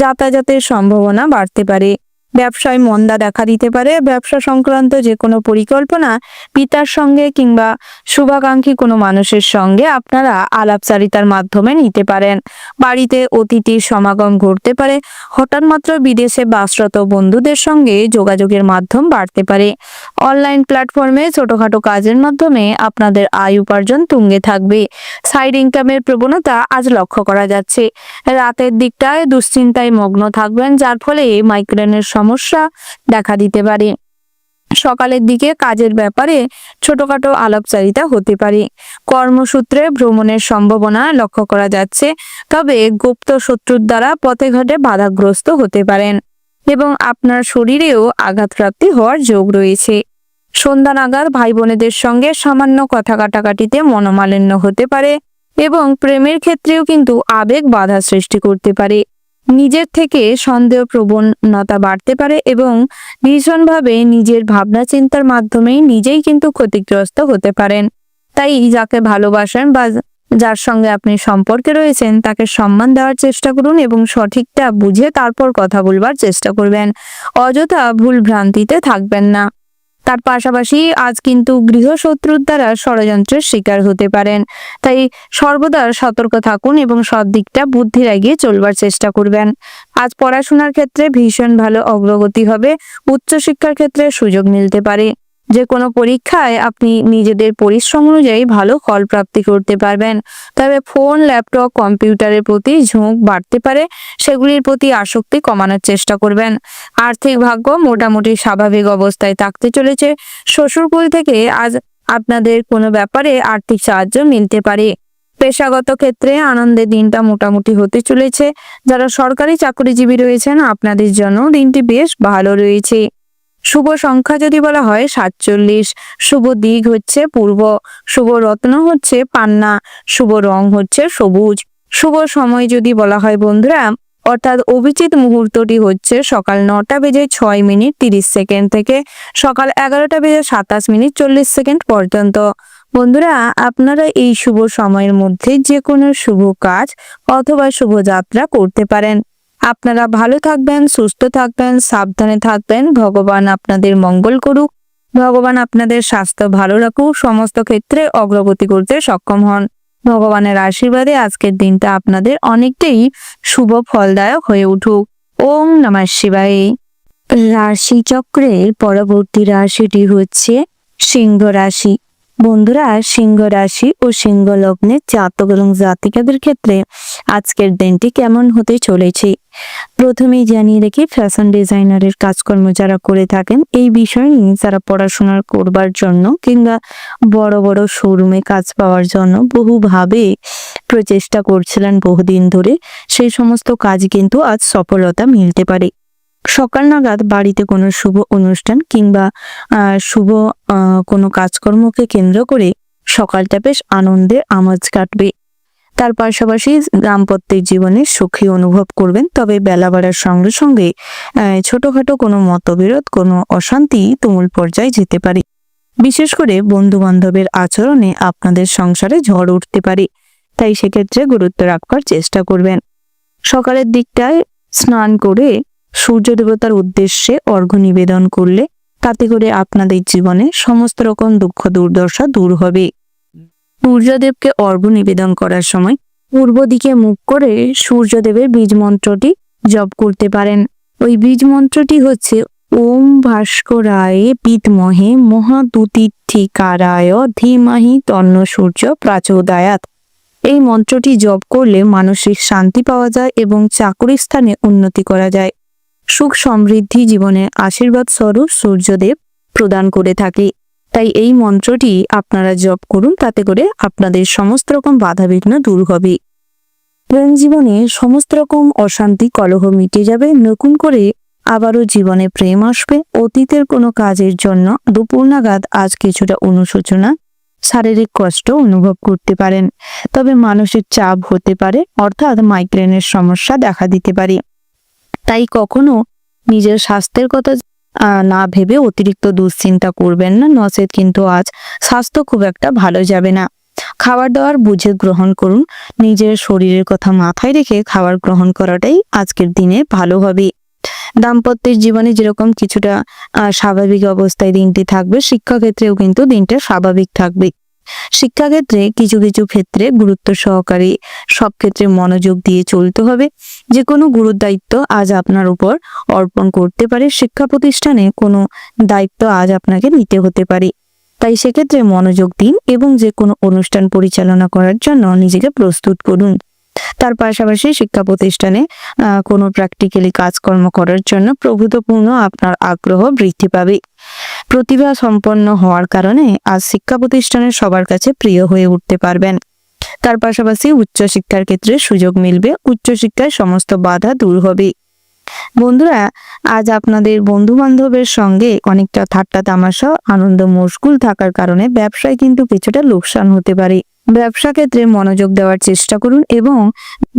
যাতায়াতের সম্ভাবনা বাড়তে পারে। ব্যবসায় মন্দা দেখা দিতে পারে। ব্যবসা সংক্রান্ত যে কোনো পরিকল্পনা পিতার সঙ্গে কিংবা শুভাকাঙ্ক্ষী কোনো মানুষের সঙ্গে আপনারা আলাপচারিতার মাধ্যমে নিতে পারেন। বাড়িতে অতিথির সমাগম ঘটতে পারে। হঠাৎ মাত্র বিদেশে বাসরত বন্ধুদের সঙ্গে যোগাযোগের মাধ্যম বাড়তে পারে। অনলাইন প্ল্যাটফর্মে ছোটখাটো কাজের মাধ্যমে আপনাদের আয় উপার্জন তুঙ্গে থাকবে। সাইড ইনকামের প্রবণতা আজ লক্ষ্য করা যাচ্ছে। রাতের দিকটায় দুশ্চিন্তায় মগ্ন থাকবেন, যার ফলে মাইগ্রেনের সমস্যা দেখা দিতে পারে। সকালের দিকে কাজের ব্যাপারে ছোটখাটো আলাপচারিতা হতে পারে। কর্মসূত্রে ভ্রমণের সম্ভাবনা লক্ষ্য করা যাচ্ছে, তবে গুপ্ত শত্রুর দ্বারা পথে ঘাটে বাধাগ্রস্ত হতে পারেন এবং আপনার শরীরেও আঘাতপ্রাপ্তি হওয়ার যোগ রয়েছে। সন্ধ্যা নাগাদ ভাই বোনেদের সঙ্গে সামান্য কথা কাটাকাটিতে মনোমালিন্য হতে পারে এবং প্রেমের ক্ষেত্রেও কিন্তু আবেগ বাধা সৃষ্টি করতে পারে। নিজের থেকে সন্দেহ প্রবণতা বাড়তে পারে এবং ভীষণভাবে নিজের ভাবনা চিন্তার মাধ্যমেই নিজেই কিন্তু ক্ষতিগ্রস্ত হতে পারেন। তাই যাকে ভালোবাসেন বা যার সঙ্গে আপনি সম্পর্কে রয়েছেন তাকে সম্মান দেওয়ার চেষ্টা করুন এবং সঠিকটা বুঝে তারপর কথা বলবার চেষ্টা করবেন। অযথা ভুল ভ্রান্তিতে থাকবেন না। তার পাশাপাশি আজ কিন্তু গৃহশত্রুর দ্বারা ষড়যন্ত্রের শিকার হতে পারেন। তাই সর্বদা সতর্ক থাকুন এবং সৎ দিকটা বুদ্ধির এগিয়ে চলবার চেষ্টা করবেন। আজ পড়াশোনার ক্ষেত্রে ভীষণ ভালো অগ্রগতি হবে। উচ্চশিক্ষার ক্ষেত্রে সুযোগ মিলতে পারে। যে কোনো পরীক্ষায় আপনি নিজেদের পরিশ্রম অনুযায়ী ভালো ফল প্রাপ্তি করতে পারবেন। তবে ফোন, ল্যাপটপ, কম্পিউটারের প্রতি ঝোঁক বাড়তে পারে। সেগুলির প্রতি আসক্তি কমানোর চেষ্টা করবেন। আর্থিক ভাগ্য মোটামুটি স্বাভাবিক অবস্থায় থাকতে চলেছে। শ্বশুরকুল থেকে আজ আপনাদের কোনো ব্যাপারে আর্থিক সাহায্য মিলতে পারে। পেশাগত ক্ষেত্রে আনন্দের দিনটা মোটামুটি হতে চলেছে। যারা সরকারি চাকরিজীবী রয়েছেন আপনাদের জন্য দিনটি বেশ ভালো রয়েছে। শুভ সংখ্যা যদি বলা হয় 47, শুভ দিক হচ্ছে পূর্ব, শুভ রত্ন হচ্ছে পান্না, শুভ রং হচ্ছে সবুজ। শুভ সময় যদি বলা হয় বন্ধুরা, অর্থাৎ অভিজিৎ মুহূর্তটি হচ্ছে সকাল 9টা বেজে 6 মিনিট 30 সেকেন্ড থেকে সকাল 11টা বেজে 27 মিনিট 40 সেকেন্ড পর্যন্ত। বন্ধুরা, আপনারা এই শুভ সময়ের মধ্যে যে কোনো শুভ কাজ অথবা শুভ যাত্রা করতে পারেন। আপনারা ভালো থাকবেন, সুস্থ থাকবেন, সাবধানে থাকবেন। ভগবান আপনাদের মঙ্গল করুক। ভগবান আপনাদের স্বাস্থ্য ভালো রাখুক, সমস্ত ক্ষেত্রে অগ্রগতি করতে সক্ষম হন। ভগবানের আশীর্বাদে আজকের দিনটা আপনাদের অনেকটাই শুভ ফলদায়ক হয়ে উঠুক। ওম নমঃ শিবায়। রাশিচক্রের পরবর্তী রাশিটি হচ্ছে সিংহ রাশি। বন্ধুরা, সিংহ রাশি ও সিংহ লগ্নের জাতক এবং জাতিকাদের ক্ষেত্রে আজকের দিনটি কেমন হতে চলেছে প্রথমেই জানিয়ে রেখে, ফ্যাশন ডিজাইনারের কাজকর্ম যারা করে থাকেন এই বিষয় নিয়ে যারা পড়াশোনা করবার জন্য কিংবা বড় বড় শোরুমে কাজ পাওয়ার জন্য বহুভাবে প্রচেষ্টা করছিলেন বহুদিন ধরে, সেই সমস্ত কাজ কিন্তু আজ সফলতা মিলতে পারে। সকাল নাগাদ বাড়িতে কোনো শুভ অনুষ্ঠান কিংবা শুভ কোনো কাজকর্মকে কেন্দ্র করে সকালটা বেশ আনন্দে আমেজ কাটবে। তার পাশাপাশি দাম্পত্য জীবনে সুখী অনুভব করবেন। তবে বেলা বাড়ার সঙ্গে সঙ্গে ছোটখাটো কোনো মতবিরোধ, কোনো অশান্তি তুমুল পর্যায়ে যেতে পারে। বিশেষ করে বন্ধু বান্ধবের আচরণে আপনাদের সংসারে ঝড় উঠতে পারে। তাই সেক্ষেত্রে গুরুত্ব রাখবার চেষ্টা করবেন। সকালের দিকটায় স্নান করে সূর্য দেবতার উদ্দেশ্যে অর্ঘ্য নিবেদন করলে তাতে করে আপনাদের জীবনে সমস্ত রকম দুঃখ দুর্দশা দূর হবে। সূর্যদেবকে অর্ঘ্য নিবেদন করার সময় পূর্ব দিকে মুখ করে সূর্যদেবের বীজ মন্ত্রটি জপ করতে পারেন। ওই বীজ মন্ত্রটি হচ্ছে ওম ভাস্করায় বিদ্মহে মহাদুতিথিকারায় ধীমহি তন্ন সূর্য প্রাচোদয়াৎ। এই মন্ত্রটি জপ করলে মানসিক শান্তি পাওয়া যায় এবং চাকরি স্থানে উন্নতি করা যায়। সুখ সমৃদ্ধি জীবনে আশীর্বাদ স্বরূপ সূর্যদেব প্রদান করে থাকে। তাই এই মন্ত্রটি আপনারা জপ করুন, তাতে করে আপনাদের সমস্ত রকম বাধাবিঘ্ন দূর হবে। প্রেম জীবনে সমস্ত রকম অশান্তি কলহ মিটে যাবে, নতুন করে আবারও জীবনে প্রেম আসবে। অতীতের কোনো কাজের জন্য দুপুর নাগাদ আজ কিছুটা অনুশোচনা, শারীরিক কষ্ট অনুভব করতে পারেন, তবে মানসিক চাপ হতে পারে, অর্থাৎ মাইগ্রেনের সমস্যা দেখা দিতে পারে। তাই কখনো নিজের স্বাস্থ্যের কথা না ভেবে অতিরিক্ত দুশ্চিন্তা করবেন না, নচেত কিন্তু আজ স্বাস্থ্য খুব একটা ভালো যাবে না। খাবার দাবার বুঝে গ্রহণ করুন, নিজের শরীরের কথা মাথায় রেখে খাবার গ্রহণ করাটাই আজকের দিনে ভালো হবে। দাম্পত্যের জীবনে যেরকম কিছুটা স্বাভাবিক অবস্থায় দিনটি থাকবে, শিক্ষাক্ষেত্রেও কিন্তু দিনটা স্বাভাবিক থাকবে। শিক্ষাক্ষেত্রে কিছু কিছু ক্ষেত্রে গুরুত্ব সহকারে সব ক্ষেত্রে মনোযোগ দিয়ে চলতে হবে। যে কোনো গুরুর দায়িত্ব আজ আপনার উপর অর্পণ করতে পারে, শিক্ষা প্রতিষ্ঠানে কোনো দায়িত্ব আজ আপনাকে নিতে হতে পারে। তাই সেক্ষেত্রে মনোযোগ দিন এবং যে কোনো অনুষ্ঠান পরিচালনা করার জন্য নিজেকে প্রস্তুত করুন। তার পাশাপাশি শিক্ষা প্রতিষ্ঠানে কোনো প্র্যাকটিক্যালি কাজকর্ম করার জন্য প্রভূতপূর্ণ আপনার আগ্রহ বৃদ্ধি পাবে। প্রতিভা সম্পন্ন হওয়ার কারণে আজ শিক্ষা প্রতিষ্ঠানের সবার কাছে প্রিয় হয়ে উঠতে পারবেন। তার পাশাপাশি উচ্চশিক্ষার ক্ষেত্রে সুযোগ মিলবে, উচ্চশিক্ষায় সমস্ত বাধা দূর হবে। বন্ধুরা, আজ আপনাদের বন্ধু বান্ধবের সঙ্গে অনেকটা ঠাট্টা তামাশা আনন্দ মশগুল থাকার কারণে ব্যবসায় কিন্তু কিছুটা লোকসান হতে পারে। ব্যবসা ক্ষেত্রে মনোযোগ দেওয়ার চেষ্টা করুন এবং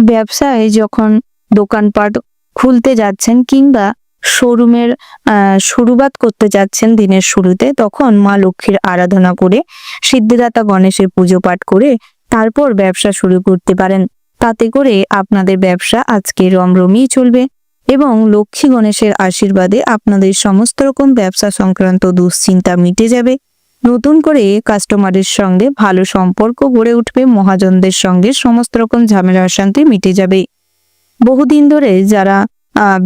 ব্যবসায় যখন দোকানপাট খুলতে যাচ্ছেন কিংবা শোরুমের শুরুবাত করতে যাচ্ছেন দিনের শুরুতে, তখন মা লক্ষ্মীর আরাধনা করে সিদ্ধিদাতা গণেশের পুজো পাঠ করে তারপর ব্যবসা শুরু করতে পারেন। তাতে করে আপনাদের ব্যবসা আজকে রমরমিয়ে চলবে এবং লক্ষ্মী গণেশের আশীর্বাদে আপনাদের সমস্ত রকম ব্যবসা সংক্রান্ত দুশ্চিন্তা মিটে যাবে। নতুন করে কাস্টমারের সঙ্গে ভালো সম্পর্ক গড়ে উঠবে, মহাজনদের সঙ্গে সমস্ত রকম ঝামেলা অশান্তি মিটে যাবে। বহুদিন ধরে যারা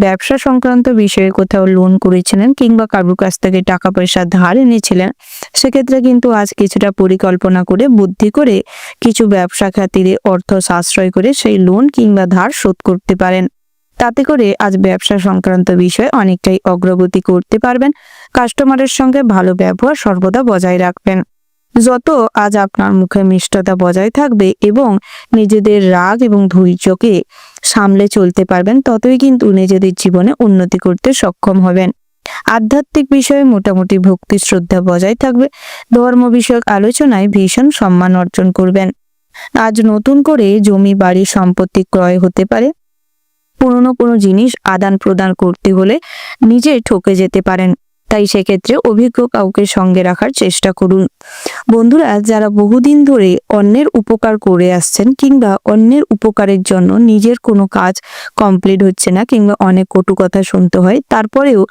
ব্যবসা সংক্রান্ত বিষয়ে কোথাও লোন করেছিলেন কিংবা কারোর কাছ থেকে টাকা পয়সা ধার এনেছিলেন, সেক্ষেত্রে কিন্তু আজ কিছুটা পরিকল্পনা করে বুদ্ধি করে কিছু ব্যবসা খাতিরে অর্থ সাশ্রয় করে সেই লোন কিংবা ধার শোধ করতে পারেন। তাতে করে আজ ব্যবসা সংক্রান্ত বিষয়ে অনেকটাই অগ্রগতি করতে পারবেন। কাস্টমারের সঙ্গে ভালো ব্যবহার সর্বদা বজায় রাখবেন। যত আজ আপনার মুখে মিষ্টতা বজায় থাকবে এবং নিজেদের রাগ এবং ধৈর্যকে সামলে চলতে পারবেন, ততই কিন্তু নিজেদের জীবনে উন্নতি করতে সক্ষম হবেন। আধ্যাত্মিক বিষয়ে মোটামুটি ভক্তি শ্রদ্ধা বজায় থাকবে। ধর্ম বিষয়ক আলোচনায় ভীষণ সম্মান অর্জন করবেন। আজ নতুন করে জমি বাড়ি সম্পত্তি ক্রয় হতে পারে। পুরনো কোনো জিনিস আদান প্রদান করতে হলে নিজে ঠকে যেতে পারেন, তাই সেক্ষেত্রে অভিজ্ঞ কাউকে সঙ্গে রাখার চেষ্টা করুন। বন্ধুরা, যারা বহুদিন ধরে অন্যের উপকার করে আসছেন কিংবা অন্যের উপকারের জন্য নিজের কোনো কাজ কমপ্লিট হচ্ছে না কিংবা অনেক কটু কথা শুনতে হয়, তারপরেও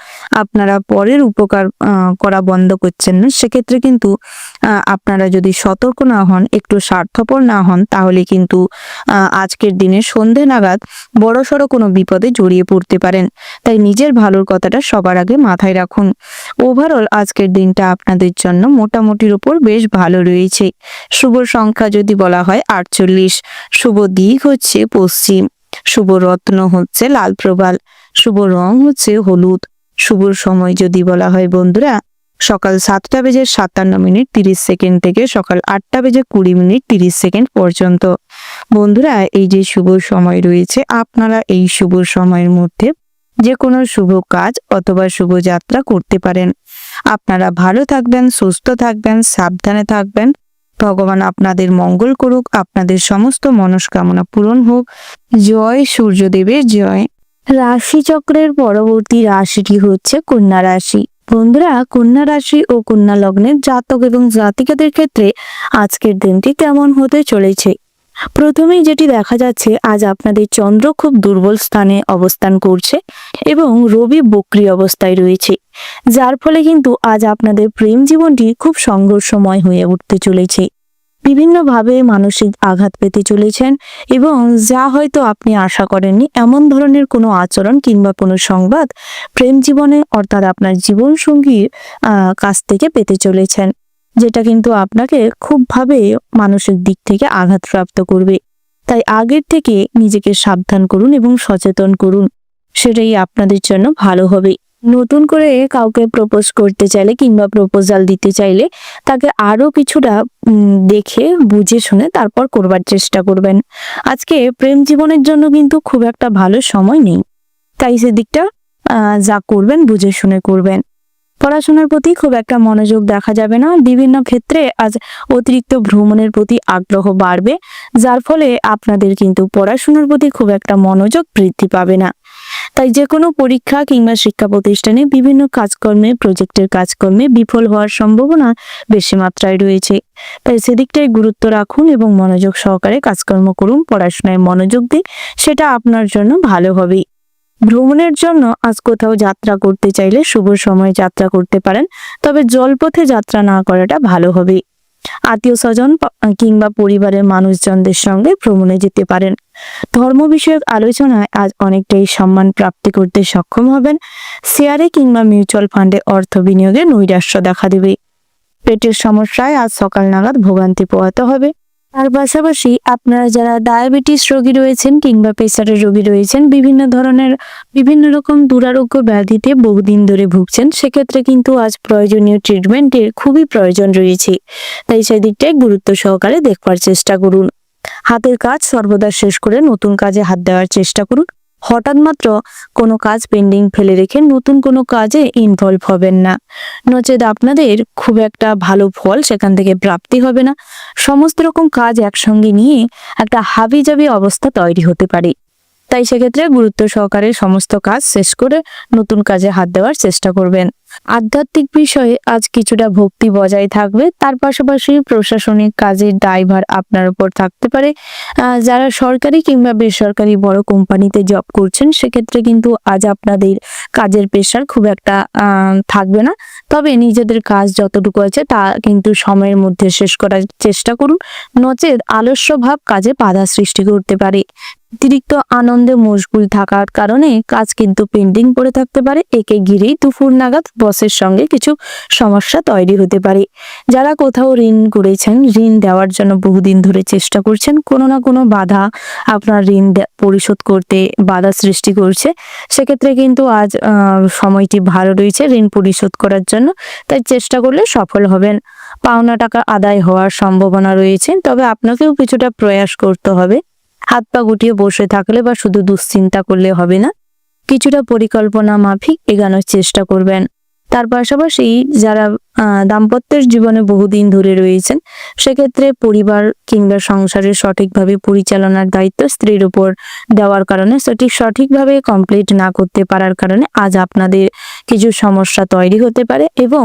আপনারা পরের উপকার করা বন্ধ করছেন না, সেক্ষেত্রে কিন্তু আপনারা যদি সতর্ক না হন, একটু স্বার্থপর না হন, তাহলে কিন্তু আজকের দিনে সন্ধে নাগাদ বড়সড় কোনো বিপদে জড়িয়ে পড়তে পারেন। তাই নিজের ভালোর কথাটা সবার আগে মাথায় রাখুন। ওভারঅল আজকের দিনটা আপনাদের জন্য মোটামুটির উপর বেশ ভালো রয়েছে। শুভ সংখ্যা যদি বলা হয় 48, শুভ দিক হচ্ছে পশ্চিম, শুভ রত্ন হচ্ছে লাল প্রবাল, শুভ রং হচ্ছে হলুদ। শুভ সময় যদি বলা হয় বন্ধুরা, সকাল 7:57:30 থেকে সকাল 8:20:30 পর্যন্ত। বন্ধুরা, এই যে শুভ সময় রয়েছে, আপনারা এই শুভ সময়ের মধ্যে যে কোনো শুভ কাজ অথবা শুভ যাত্রা করতে পারেন। আপনারা ভালো থাকবেন, সুস্থ থাকবেন, সাবধানে থাকবেন। ভগবান আপনাদের মঙ্গল করুক, আপনাদের সমস্ত মনস্কামনা পূরণ হোক। জয় সূর্যদেবের জয়। রাশিচক্রের পরবর্তী রাশিটি হচ্ছে কন্যা রাশি। বন্ধুরা, কন্যা রাশি ও কন্যা লগ্নের জাতক এবং জাতিকাদের ক্ষেত্রে আজকের দিনটি কেমন হতে চলেছে? প্রথমেই যেটি দেখা যাচ্ছে, আজ আপনাদের চন্দ্র খুব দুর্বল স্থানে অবস্থান করছে এবং রবি বক্রী অবস্থায় রয়েছে, যার ফলে কিন্তু আজ আপনাদের প্রেম জীবনটি খুব সংঘর্ষময় হয়ে উঠতে চলেছে। বিভিন্নভাবে মানসিক আঘাত পেতে চলেছেন এবং যা হয়তো আপনি আশা করেননি এমন ধরনের কোনো আচরণ কিংবা কোনো সংবাদ প্রেম জীবনে অর্থাৎ আপনার জীবন সঙ্গীর কাছ থেকে পেতে চলেছেন, যেটা কিন্তু আপনাকে খুবভাবে মানসিক দিক থেকে আঘাতপ্রাপ্ত করবে। তাই আগের থেকে নিজেকে সাবধান করুন এবং সচেতন করুন, সেটাই আপনাদের জন্য ভালো হবে। নতুন করে কাউকে প্রপোজ করতে চাইলে কিংবা প্রপোজাল দিতে চাইলে তাকে আরো কিছুটা দেখে বুঝে শুনে তারপর করবার চেষ্টা করবেন। আজকে প্রেম জীবনের জন্য কিন্তু খুব একটা ভালো সময় নেই, তাই সেদিকটা যা করবেন বুঝে শুনে করবেন। পড়াশোনার প্রতি খুব একটা মনোযোগ দেখা যাবে না। বিভিন্ন ক্ষেত্রে আজ অতিরিক্ত ভ্রমণের প্রতি আগ্রহ বাড়বে, যার ফলে আপনাদের কিন্তু পড়াশোনার প্রতি খুব একটা মনোযোগ বৃদ্ধি পাবে না। তাই যে কোনো পরীক্ষা কিংবা শিক্ষা প্রতিষ্ঠানে বিভিন্ন কাজকর্মে প্রজেক্টের কাজকর্মে বিফল হওয়ার সম্ভাবনা বেশি মাত্রায় রয়েছে। তাই সেদিকটায় গুরুত্ব রাখুন এবং মনোযোগ সহকারে কাজকর্ম করুন, পড়াশোনায় মনোযোগ দিন, সেটা আপনার জন্য ভালো হবে। ভ্রমণের জন্য আজ কোথাও যাত্রা করতে চাইলে শুভ সময় যাত্রা করতে পারেন, তবে জলপথে যাত্রা না করাটা ভালো হবে। আত্মীয় স্বজন কিংবা পরিবারের মানুষজনদের সঙ্গে ভ্রমণে যেতে পারেন। ধর্ম বিষয়ক আলোচনায় আজ অনেকটাই সম্মান প্রাপ্তি করতে সক্ষম হবেন। শেয়ারে কিংবা মিউচুয়াল ফান্ডে অর্থ বিনিয়োগে নৈরাশ্য দেখা দেবে। পেটের সমস্যায় আজ সকাল নাগাদ ভোগান্তি পোহাতে হবে। তার পাশাপাশি আপনারা যারা ডায়াবেটিস রোগী রয়েছেন কিংবা প্রেসারের রোগী রয়েছেন, বিভিন্ন রকম দুরারোগ্য ব্যাধিতে বহুদিন ধরে ভুগছেন, সেক্ষেত্রে কিন্তু আজ প্রয়োজনীয় ট্রিটমেন্টের খুবই প্রয়োজন রয়েছে। তাই সেদিকটাই গুরুত্ব সহকারে দেখবার চেষ্টা করুন। হাতের কাজ সর্বদা শেষ করে নতুন কাজে হাত দেওয়ার চেষ্টা করুন। হঠাৎ মাত্র কোনো কাজ পেন্ডিং ফেলে রেখে নতুন কোনো কাজে ইনভলভ হবেন না, নচেত আপনাদের খুব একটা ভালো ফল সেখান থেকে প্রাপ্তি হবে না। সমস্ত রকম কাজ একসঙ্গে নিয়ে একটা হাবিজাবি অবস্থা তৈরি হতে পারে। তাই সেক্ষেত্রে গুরুত্ব সহকারে সমস্ত কাজ শেষ করে নতুন কাজে হাত দেওয়ার চেষ্টা করবেন। আধ্যাত্মিক বিষয়ে আজ কিছুটা ভক্তি বজায় থাকবে। তার পাশাপাশি প্রশাসনিক কাজের দায়ভার আপনার উপর থাকতে পারে। যারা সরকারি কিংবা বেসরকারি বড় কোম্পানিতে জব করছেন, সেক্ষেত্রে কিন্তু আজ আপনাদের কাজের প্রেশার খুব একটা থাকবে না, তবে নিজেদের কাজ যতটুকু আছে তা কিন্তু সময়ের মধ্যে শেষ করার চেষ্টা করুন, নচেত আলস্য ভাব কাজে বাধা সৃষ্টি করতে পারে। অতিরিক্ত আনন্দে মশগুল থাকার কারণে কাজ কিন্তু পেন্ডিং পড়ে থাকতে পারে। একে ঘিরেই দুপুর নাগাদ বসের সঙ্গে কিছু সমস্যা তৈরি হতে পারে। যারা কোথাও ঋণ করেছেন, ঋণ দেওয়ার জন্য বহুদিন ধরে চেষ্টা করছেন, কোনো না কোনো বাধা আপনার ঋণ পরিশোধ করতে বাধা সৃষ্টি করছে, সেক্ষেত্রে কিন্তু আজ সময়টি ভালো রয়েছে ঋণ পরিশোধ করার জন্য, তাই চেষ্টা করলে সফল হবেন। পাওনা টাকা আদায় হওয়ার সম্ভাবনা রয়েছে, তবে আপনাকেও কিছুটা প্রয়াস করতে হবে। হাত পা গুটিয়ে বসে থাকলে বা শুধু দুশ্চিন্তা করলে হবে না, কিছুটা পরিকল্পনা মাফিক এগানোর চেষ্টা করবেন। তার পাশাপাশি যারা দাম্পত্যের জীবনে বহুদিন ধরে রয়েছেন, সেক্ষেত্রে পরিবার কিংবা সংসারের সঠিকভাবে পরিচালনার দায়িত্ব স্ত্রীর উপর দেওয়ার কারণে সঠিকভাবে কমপ্লিট না করতে পারার কারণে আজ আপনাদের কিছু সমস্যা তৈরি হতে পারে এবং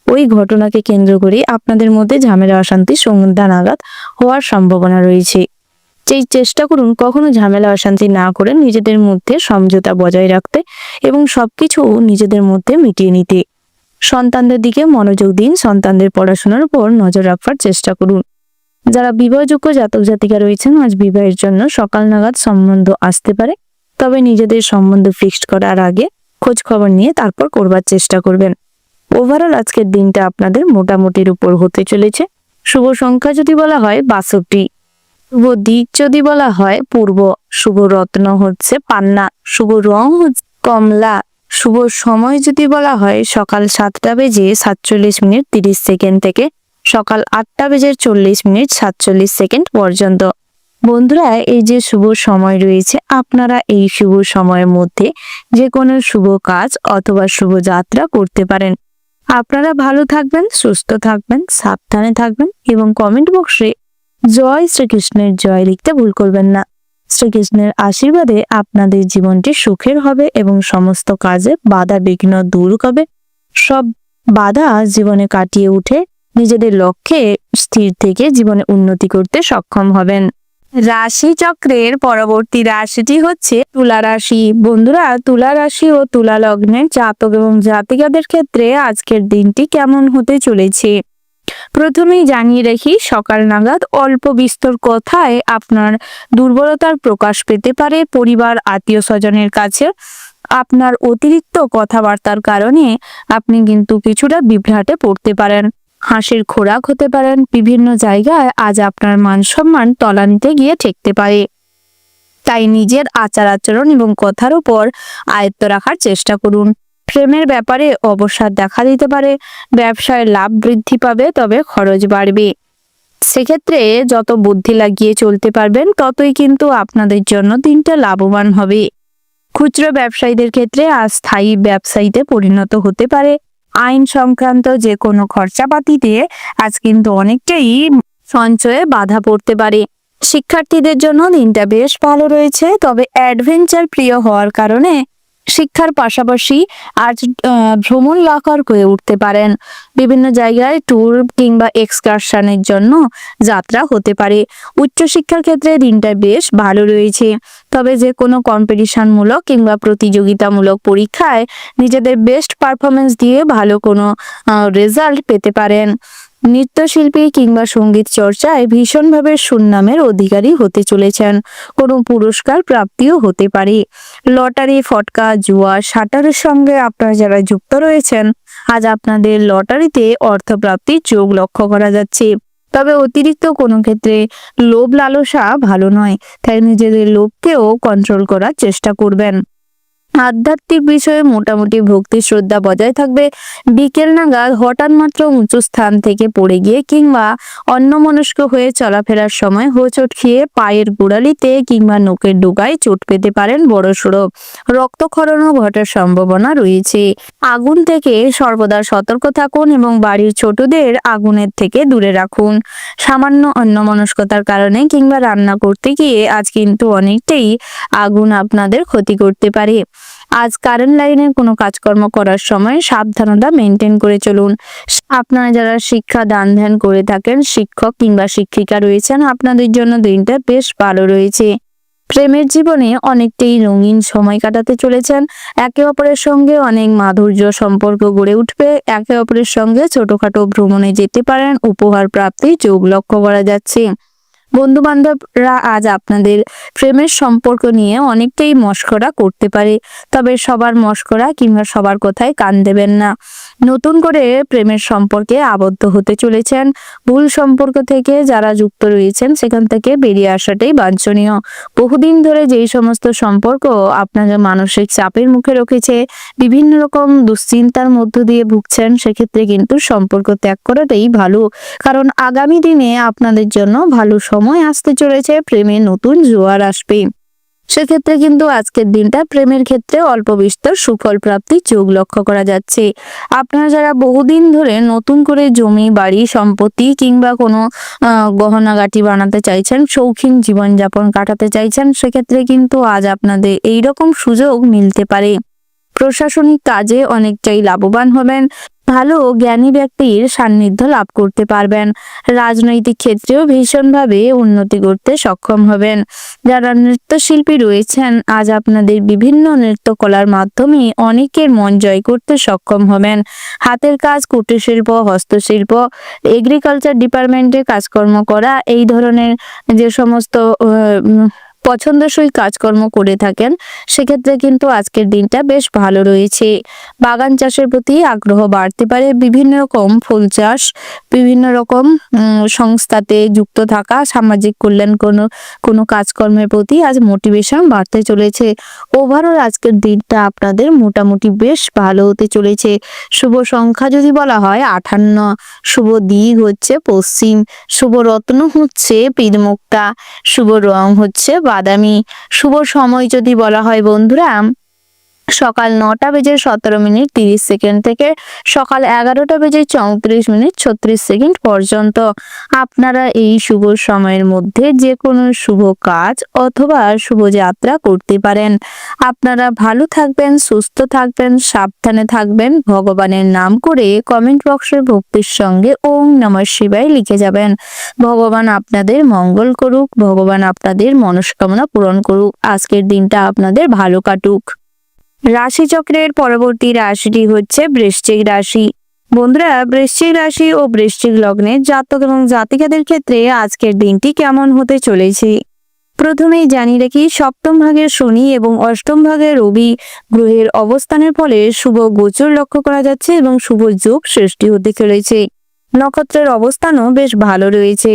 ওই ঘটনাকে কেন্দ্র করে আপনাদের মধ্যে ঝামেলা অশান্তি সন্ধ্যা নাগাদ হওয়ার সম্ভাবনা রয়েছে। যেই চেষ্টা করুন কখনো ঝামেলা অশান্তি না করে নিজেদের মধ্যে সমঝোতা বজায় রাখতে এবং সবকিছু নিজেদের মধ্যে মিটিয়ে নিতে। সন্তানদের দিকে মনোযোগ দিন, সন্তানদের পড়াশোনার উপর নজর রাখবার চেষ্টা করুন। যারা বিবাহযোগ্য জাতক জাতিকা রয়েছেন, আজ বিবাহের জন্য সকাল নাগাদ সম্বন্ধ আসতে পারে, তবে নিজেদের সম্বন্ধ ফিক্সড করার আগে খোঁজ খবর নিয়ে তারপর করবার চেষ্টা করবেন। ওভারঅল আজকের দিনটা আপনাদের মোটামুটির উপর হতে চলেছে। শুভ সংখ্যা যদি বলা হয় 62, শুভ দিক যদি বলা হয় পূর্ব, শুভ রত্ন হচ্ছে পান্না, শুভ রং হচ্ছে কমলা, শুভ সময় যদি বলা হয় সকাল 7:47:30 থেকে সকাল 8:40:47 পর্যন্ত। বন্ধুরা, এই যে শুভ সময় রয়েছে, আপনারা এই শুভ সময়ের মধ্যে যে কোনো শুভ কাজ অথবা শুভ যাত্রা করতে পারেন। আপনারা ভালো থাকবেন, সুস্থ থাকবেন, সাবধানে থাকবেন এবং কমেন্ট বক্সে জয় শ্রীকৃষ্ণের জয় লিখতে ভুল করবেন না। শ্রীকৃষ্ণের আশীর্বাদে আপনাদের জীবনটি সুখের হবে এবং সমস্ত কাজে বাধা বিঘ্ন দূর হবে। সব বাধা জীবনে কাটিয়ে উঠে নিজেদের লক্ষ্যে স্থির থেকে জীবনে উন্নতি করতে সক্ষম হবেন। রাশি চক্রের পরবর্তী রাশিটি হচ্ছে তুলা রাশি। বন্ধুরা, তুলা রাশি ও তুলা লগ্নের জাতক এবং জাতিকাদের ক্ষেত্রে আজকের দিনটি কেমন হতে চলেছে? প্রথমেই জানিয়ে রাখি, সকাল নাগাদ অল্প বিস্তর কথায় আপনার দুর্বলতার প্রকাশ পেতে পারে। পরিবার, আত্মীয় স্বজনের কাছে আপনার অতিরিক্ত কথাবার্তার কারণে আপনি কিন্তু কিছুটা বিভ্রাটে পড়তে পারেন। হাসির খোরাক হতে পারেন। বিভিন্ন জায়গায় আজ আপনার মান সম্মান তলানিতে গিয়ে ঠেকতে পারে। তাই নিজের আচার আচরণ এবং কথার উপর আয়ত্ত রাখার চেষ্টা করুন। প্রেমের ব্যাপারে অবসাদ দেখা দিতে পারে। ব্যবসায় লাভ বৃদ্ধি পাবে, তবে খরচ বাড়বে। সেক্ষেত্রে যত বুদ্ধি লাগিয়ে চলতে পারবেন ততই কিন্তু আপনাদের জন্য দিনটা লাভবান হবে। খুচরো ব্যবসায়ীদের ক্ষেত্রে আজ স্থায়ী ব্যবসায়ীতে পরিণত হতে পারে। আইন সংক্রান্ত যে কোনো খরচাপাতিতে আজ কিন্তু অনেকটাই সঞ্চয়ে বাধা পড়তে পারে। শিক্ষার্থীদের জন্য দিনটা বেশ ভালো রয়েছে, তবে অ্যাডভেঞ্চার প্রিয় হওয়ার কারণে শিক্ষার পাশাপাশি আজ ভ্রমণ লাফার হয়ে উঠতে পারেন। বিভিন্ন জায়গায় ট্যুর কিংবা এক্সকারশনের জন্য যাত্রা হতে পারে। উচ্চশিক্ষার ক্ষেত্রে দিনটা বেশ ভালো রয়েছে, তবে যে কোনো কম্পিটিশনমূলক কিংবা প্রতিযোগিতামূলক পরীক্ষায় নিজেদের বেস্ট পারফরমেন্স দিয়ে ভালো কোনো রেজাল্ট পেতে পারেন। নৃত্যশিল্পী কিংবা সঙ্গীত চর্চায় ভীষণভাবে সুনামের অধিকারী হতে চলেছেন। কোনো পুরস্কার প্রাপ্তিও হতে পারে। লটারি, ফটকা, জুয়া, শাটারের সঙ্গে আপনারা যারা যুক্ত রয়েছেন, আজ আপনাদের লটারিতে অর্থপ্রাপ্তির যোগ লক্ষ্য করা যাচ্ছে। তবে অতিরিক্ত কোনো ক্ষেত্রে লোভ লালসা ভালো নয়, তাই নিজেদের লোভকেও কন্ট্রোল করার চেষ্টা করবেন। আধ্যাত্মিক বিষয়ে মোটামুটি ভক্তি শ্রদ্ধা বজায় থাকবে। বিকেল নাগাদ হঠাৎ মাত্র উঁচু স্থান থেকে পড়ে গিয়ে কিংবা অন্যমনস্ক হয়ে চলাফেরার সময় হোঁচট খেয়ে পায়ের গোড়ালিতে কিংবা নোকের ডোকায় চোট পেতে পারেন বড়সড়। রক্তক্ষরণও ঘটার সম্ভাবনা রয়েছে। আগুন থেকে সর্বদা সতর্ক থাকুন এবং বাড়ির ছোটদের আগুনের থেকে দূরে রাখুন। সামান্য অন্যমনস্কতার কারণে কিংবা রান্না করতে গিয়ে আজ কিন্তু অনেকটাই আগুন আপনাদের ক্ষতি করতে পারে। আজ কারেন্ট লাইনের কোনো কাজকর্ম করার সময় সাবধানতা মেনটেন করে চলুন। আপনারা যারা শিক্ষা দান ধ্যান করে থাকেন, শিক্ষক কিংবা শিক্ষিকা রয়েছেন, আপনাদের জন্য দিনটা বেশ ভালো রয়েছে। প্রেমের জীবনে অনেকটাই রঙিন সময় কাটাতে চলেছেন। একে অপরের সঙ্গে অনেক মাধুর্য সম্পর্ক গড়ে উঠবে। একে অপরের সঙ্গে ছোটখাটো ভ্রমণে যেতে পারেন। উপহার প্রাপ্তির যোগ লক্ষ্য করা যাচ্ছে। বন্ধু বান্ধবরা আজ আপনাদের প্রেমের সম্পর্ক নিয়ে অনেকটাই মশকরা করতে পারে, তবে সবার মশকরা কিংবা সবার কথায় কান দেবেন না। নতুন করে প্রেমের সম্পর্কে আবদ্ধ হতে চলেছেন। ভুল সম্পর্ক থেকে যারা যুক্ত রয়েছেন সেখান থেকে বেরিয়ে আসাটাই বাঞ্ছনীয়। বহুদিন ধরে যেই সমস্ত সম্পর্ক আপনাকে মানসিক চাপের মুখে রেখেছে, বিভিন্ন রকম দুশ্চিন্তার মধ্য দিয়ে ভুগছেন, সেক্ষেত্রে কিন্তু সম্পর্ক ত্যাগ করাটাই ভালো, কারণ আগামী দিনে আপনাদের জন্য ভালো সময় আসতে চলেছে। প্রেমে নতুন জোয়ার আসবে। সেক্ষেত্রে কিন্তু আজকের দিনটা প্রেমের ক্ষেত্রে অল্প বিস্তর সুফল প্রাপ্তির যোগ লক্ষ্য করা যাচ্ছে। আপনারা যারা বহুদিন ধরে নতুন করে জমি, বাড়ি, সম্পত্তি কিংবা কোনো গহনাগাটি বানাতে চাইছেন, শৌখিন জীবনযাপন কাটাতে চাইছেন, সেক্ষেত্রে কিন্তু আজ আপনাদের এইরকম সুযোগ মিলতে পারে। প্রশাসনিক কাজে অনেকটাই লাভবান হবেন। ভালো জ্ঞানী ব্যক্তির সান্নিধ্য লাভ করতে পারবেন। রাজনৈতিক ক্ষেত্রেও ভীষণভাবে উন্নতি করতে সক্ষম হবেন। যারা নৃত্যশিল্পী রয়েছেন, আজ আপনাদের বিভিন্ন নৃত্যকলার মাধ্যমে অনেকের মন জয় করতে সক্ষম হবেন। হাতের কাজ, কুটির শিল্প, হস্তশিল্প, এগ্রিকালচার ডিপার্টমেন্টে কাজকর্ম করা, এই ধরনের যে সমস্ত পছন্দসই কাজকর্ম করে থাকেন, সেক্ষেত্রে কিন্তু আজকের দিনটা বেশ ভালো রয়েছে। বাগান চাষের প্রতি আগ্রহ বাড়তে পারে। বিভিন্ন রকম ফুল চাষ, বিভিন্ন রকম সংস্থাতে যুক্ত থাকা, সামাজিক কল্যাণ কোনো কাজকর্মের প্রতি আজ মোটিভেশন বাড়তে চলেছে। ওভারঅল আজকের দিনটা আপনাদের মোটামুটি বেশ ভালো হতে চলেছে। শুভ সংখ্যা যদি বলা হয় 58, শুভ দিক হচ্ছে পশ্চিম, শুভ রত্ন হচ্ছে পীরমুক্তা, শুভ রং হচ্ছে বাদামি। শুভ সময় যদি বলা হয় বন্ধুরা, সকাল 9:17:30 থেকে সকাল 11:34 পর্যন্ত। আপনারা এই শুভ সময়ের মধ্যে যে কোনো শুভ কাজ অথবা শুভ যাত্রা করতে পারেন। আপনারা ভালো থাকবেন, সুস্থ থাকবেন, সাবধানে থাকবেন। ভগবানের নাম করে কমেন্ট বক্সে ভক্তির সঙ্গে ওম নমঃ শিবায় লিখে যাবেন। ভগবান আপনাদের মঙ্গল করুক, ভগবান আপনাদের মনস্কামনা পূরণ করুক। আজকের দিনটা আপনাদের ভালো কাটুক। রাশিচক্রের পরবর্তী রাশিটি হচ্ছে বৃশ্চিক রাশি। বন্ধুরা, বৃশ্চিক রাশি ও বৃশ্চিক লগ্নের জাতক এবং জাতিকাদের ক্ষেত্রে আজকের দিনটি কেমন হতে চলেছে। প্রথমেই জানিয়ে রাখি, সপ্তম ভাগের শনি এবং অষ্টম ভাগের রবি গ্রহের অবস্থানের ফলে শুভ গোচর লক্ষ্য করা যাচ্ছে এবং শুভ যোগ সৃষ্টি হতে চলেছে। নক্ষত্রের অবস্থানও বেশ ভালো রয়েছে,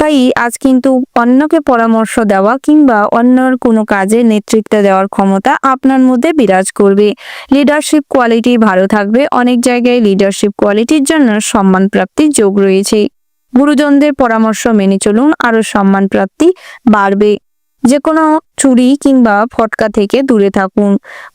তাই আজ কিন্তু অন্যকে পরামর্শ দেওয়া কিংবা অন্যর কোনো কাজে নেতৃত্ব দেওয়ার ক্ষমতা আপনার মধ্যে বিরাজ করবে। লিডারশিপ কোয়ালিটি ভালো থাকবে, অনেক জায়গায় লিডারশিপ কোয়ালিটির জন্য সম্মান প্রাপ্তির যোগ রয়েছে। গুরুজনদের পরামর্শ মেনে চলুন, আরো সম্মান প্রাপ্তি বাড়বে। যে কোনো চুরি কিংবা ফটকা থেকে দূরে থাকুন।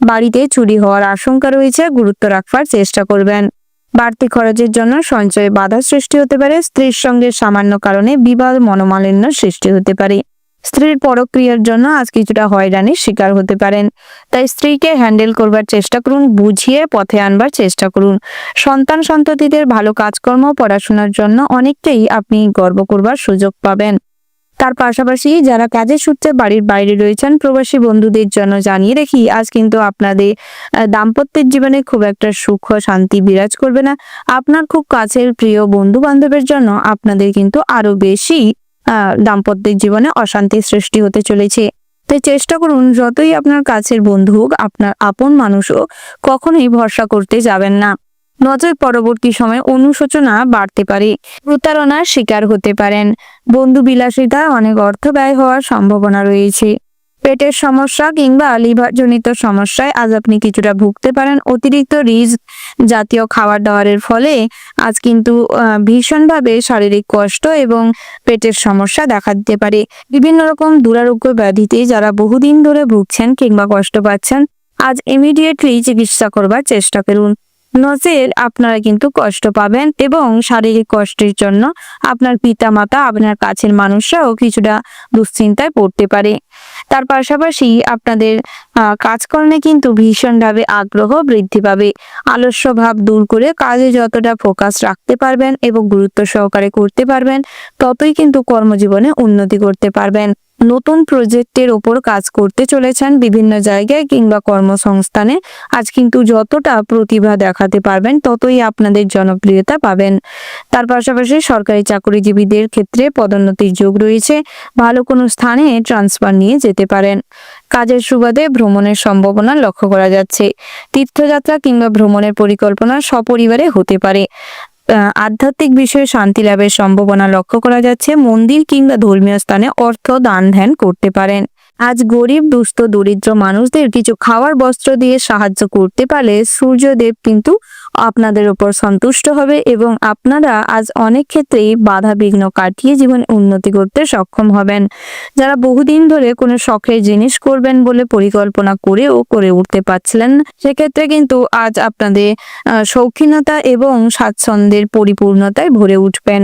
বাড়িতে চুরি হওয়ার আশঙ্কা রয়েছে, গুরুত্ব রাখবার চেষ্টা করবেন। বাড়তি খরচের জন্য সঞ্চয়ে বাধা সৃষ্টি হতে পারে। স্ত্রীর সঙ্গে সামান্য কারণে বিবাদ মনোমালিন্য সৃষ্টি হতে পারে। স্ত্রীর পরক্রিয়ার জন্য আজ কিছুটা হয়রানির শিকার হতে পারেন, তাই স্ত্রীকে হ্যান্ডেল করবার চেষ্টা করুন, বুঝিয়ে পথে আনবার চেষ্টা করুন। সন্তান সন্ততিদের ভালো কাজকর্ম পড়াশোনার জন্য অনেকটাই আপনি গর্ব করবার সুযোগ পাবেন। তার পাশাপাশি যারা কাজের সূত্রে বাড়ির বাইরে রয়েছেন, প্রবাসী বন্ধুদের জন্য জানিয়ে রাখি, আজ কিন্তু আপনাদের দাম্পত্যের জীবনে খুব একটা সুখ ও শান্তি বিরাজ করবে না। আপনার খুব কাছের প্রিয় বন্ধু বান্ধবের জন্য আপনাদের কিন্তু আরো বেশি দাম্পত্যের জীবনে অশান্তির সৃষ্টি হতে চলেছে। তাই চেষ্টা করুন, যতই আপনার কাছের বন্ধু হোক, আপনার আপন মানুষ হোক, কখনোই ভরসা করতে যাবেন না। নজর পরবর্তী সময়ে অনুশোচনা বাড়তে পারে, প্রতারণার শিকার হতে পারেন। বন্ধু বিলাসিতায় অনেক অর্থ ব্যয় হওয়ার সম্ভাবনা রয়েছে। পেটের সমস্যা কিংবা লিভারজনিত সমস্যায় আজ আপনি কিছুটা ভুগতে পারেন। অতিরিক্ত রিচ জাতীয় খাবার দাবারের ফলে আজ কিন্তু ভীষণভাবে শারীরিক কষ্ট এবং পেটের সমস্যা দেখা দিতে পারে। বিভিন্ন রকম দুরারোগ্য ব্যাধিতে যারা বহুদিন ধরে ভুগছেন কিংবা কষ্ট পাচ্ছেন, আজ ইমিডিয়েটলি চিকিৎসা করবার চেষ্টা করুন। নচেত আপনারা কিন্তু কষ্ট পাবেন এবং শারীরিক কষ্টের জন্য আপনার পিতামাতা, আপনার কাছের মানুষরাও কিছুটা দুশ্চিন্তায় পড়তে পারে। তার পাশাপাশি আপনাদের কাজকর্মে কিন্তু ভীষণভাবে আগ্রহ বৃদ্ধি পাবে। আলস্য ভাব দূর করে কাজে যতটা ফোকাস রাখতে পারবেন এবং গুরুত্ব সহকারে করতে পারবেন, ততই কিন্তু কর্মজীবনে উন্নতি করতে পারবেন। নতুন প্রজেক্টের ওপর কাজ করতে চলেছেন বিভিন্ন জায়গায় কিংবা কর্মসংস্থানে, আজ কিন্তু যতটা প্রতিভা দেখাতে পারবেন ততই আপনাদের জনপ্রিয়তা পাবেন। তার পাশাপাশি সরকারি চাকরিজীবীদের ক্ষেত্রে পদোন্নতির যোগ রয়েছে। ভালো কোনো স্থানে ট্রান্সফার নিয়ে যেতে পারেন। কাজের সুবাদে ভ্রমণের সম্ভাবনা লক্ষ্য করা যাচ্ছে। তীর্থযাত্রা কিংবা ভ্রমণের পরিকল্পনা সপরিবারে হতে পারে। আধ্যাত্মিক বিষয়ে শান্তি লাভের সম্ভাবনা লক্ষ্য করা যাচ্ছে। মন্দির কিংবা ধর্মীয় স্থানে অর্থ দান ধ্যান করতে পারেন। আজ গরিব দুস্থ দরিদ্র মানুষদের কিছু খাওয়ার বস্ত্র দিয়ে সাহায্য করতে পারলে সূর্যদেব কিন্তু আপনাদের উপর সন্তুষ্ট হবে এবং আপনারা আজ অনেক ক্ষেত্রেই বাধা বিঘ্ন কাটিয়ে জীবনে উন্নতি করতে সক্ষম হবেন। যারা বহুদিন ধরে কোনো শখের জিনিস করবেন বলে পরিকল্পনা করে উঠতে পারছিলেন না, সেক্ষেত্রে কিন্তু আজ আপনাদের শৌখিনতা এবং স্বাচ্ছন্দ্যের পরিপূর্ণতায় ভরে উঠবেন।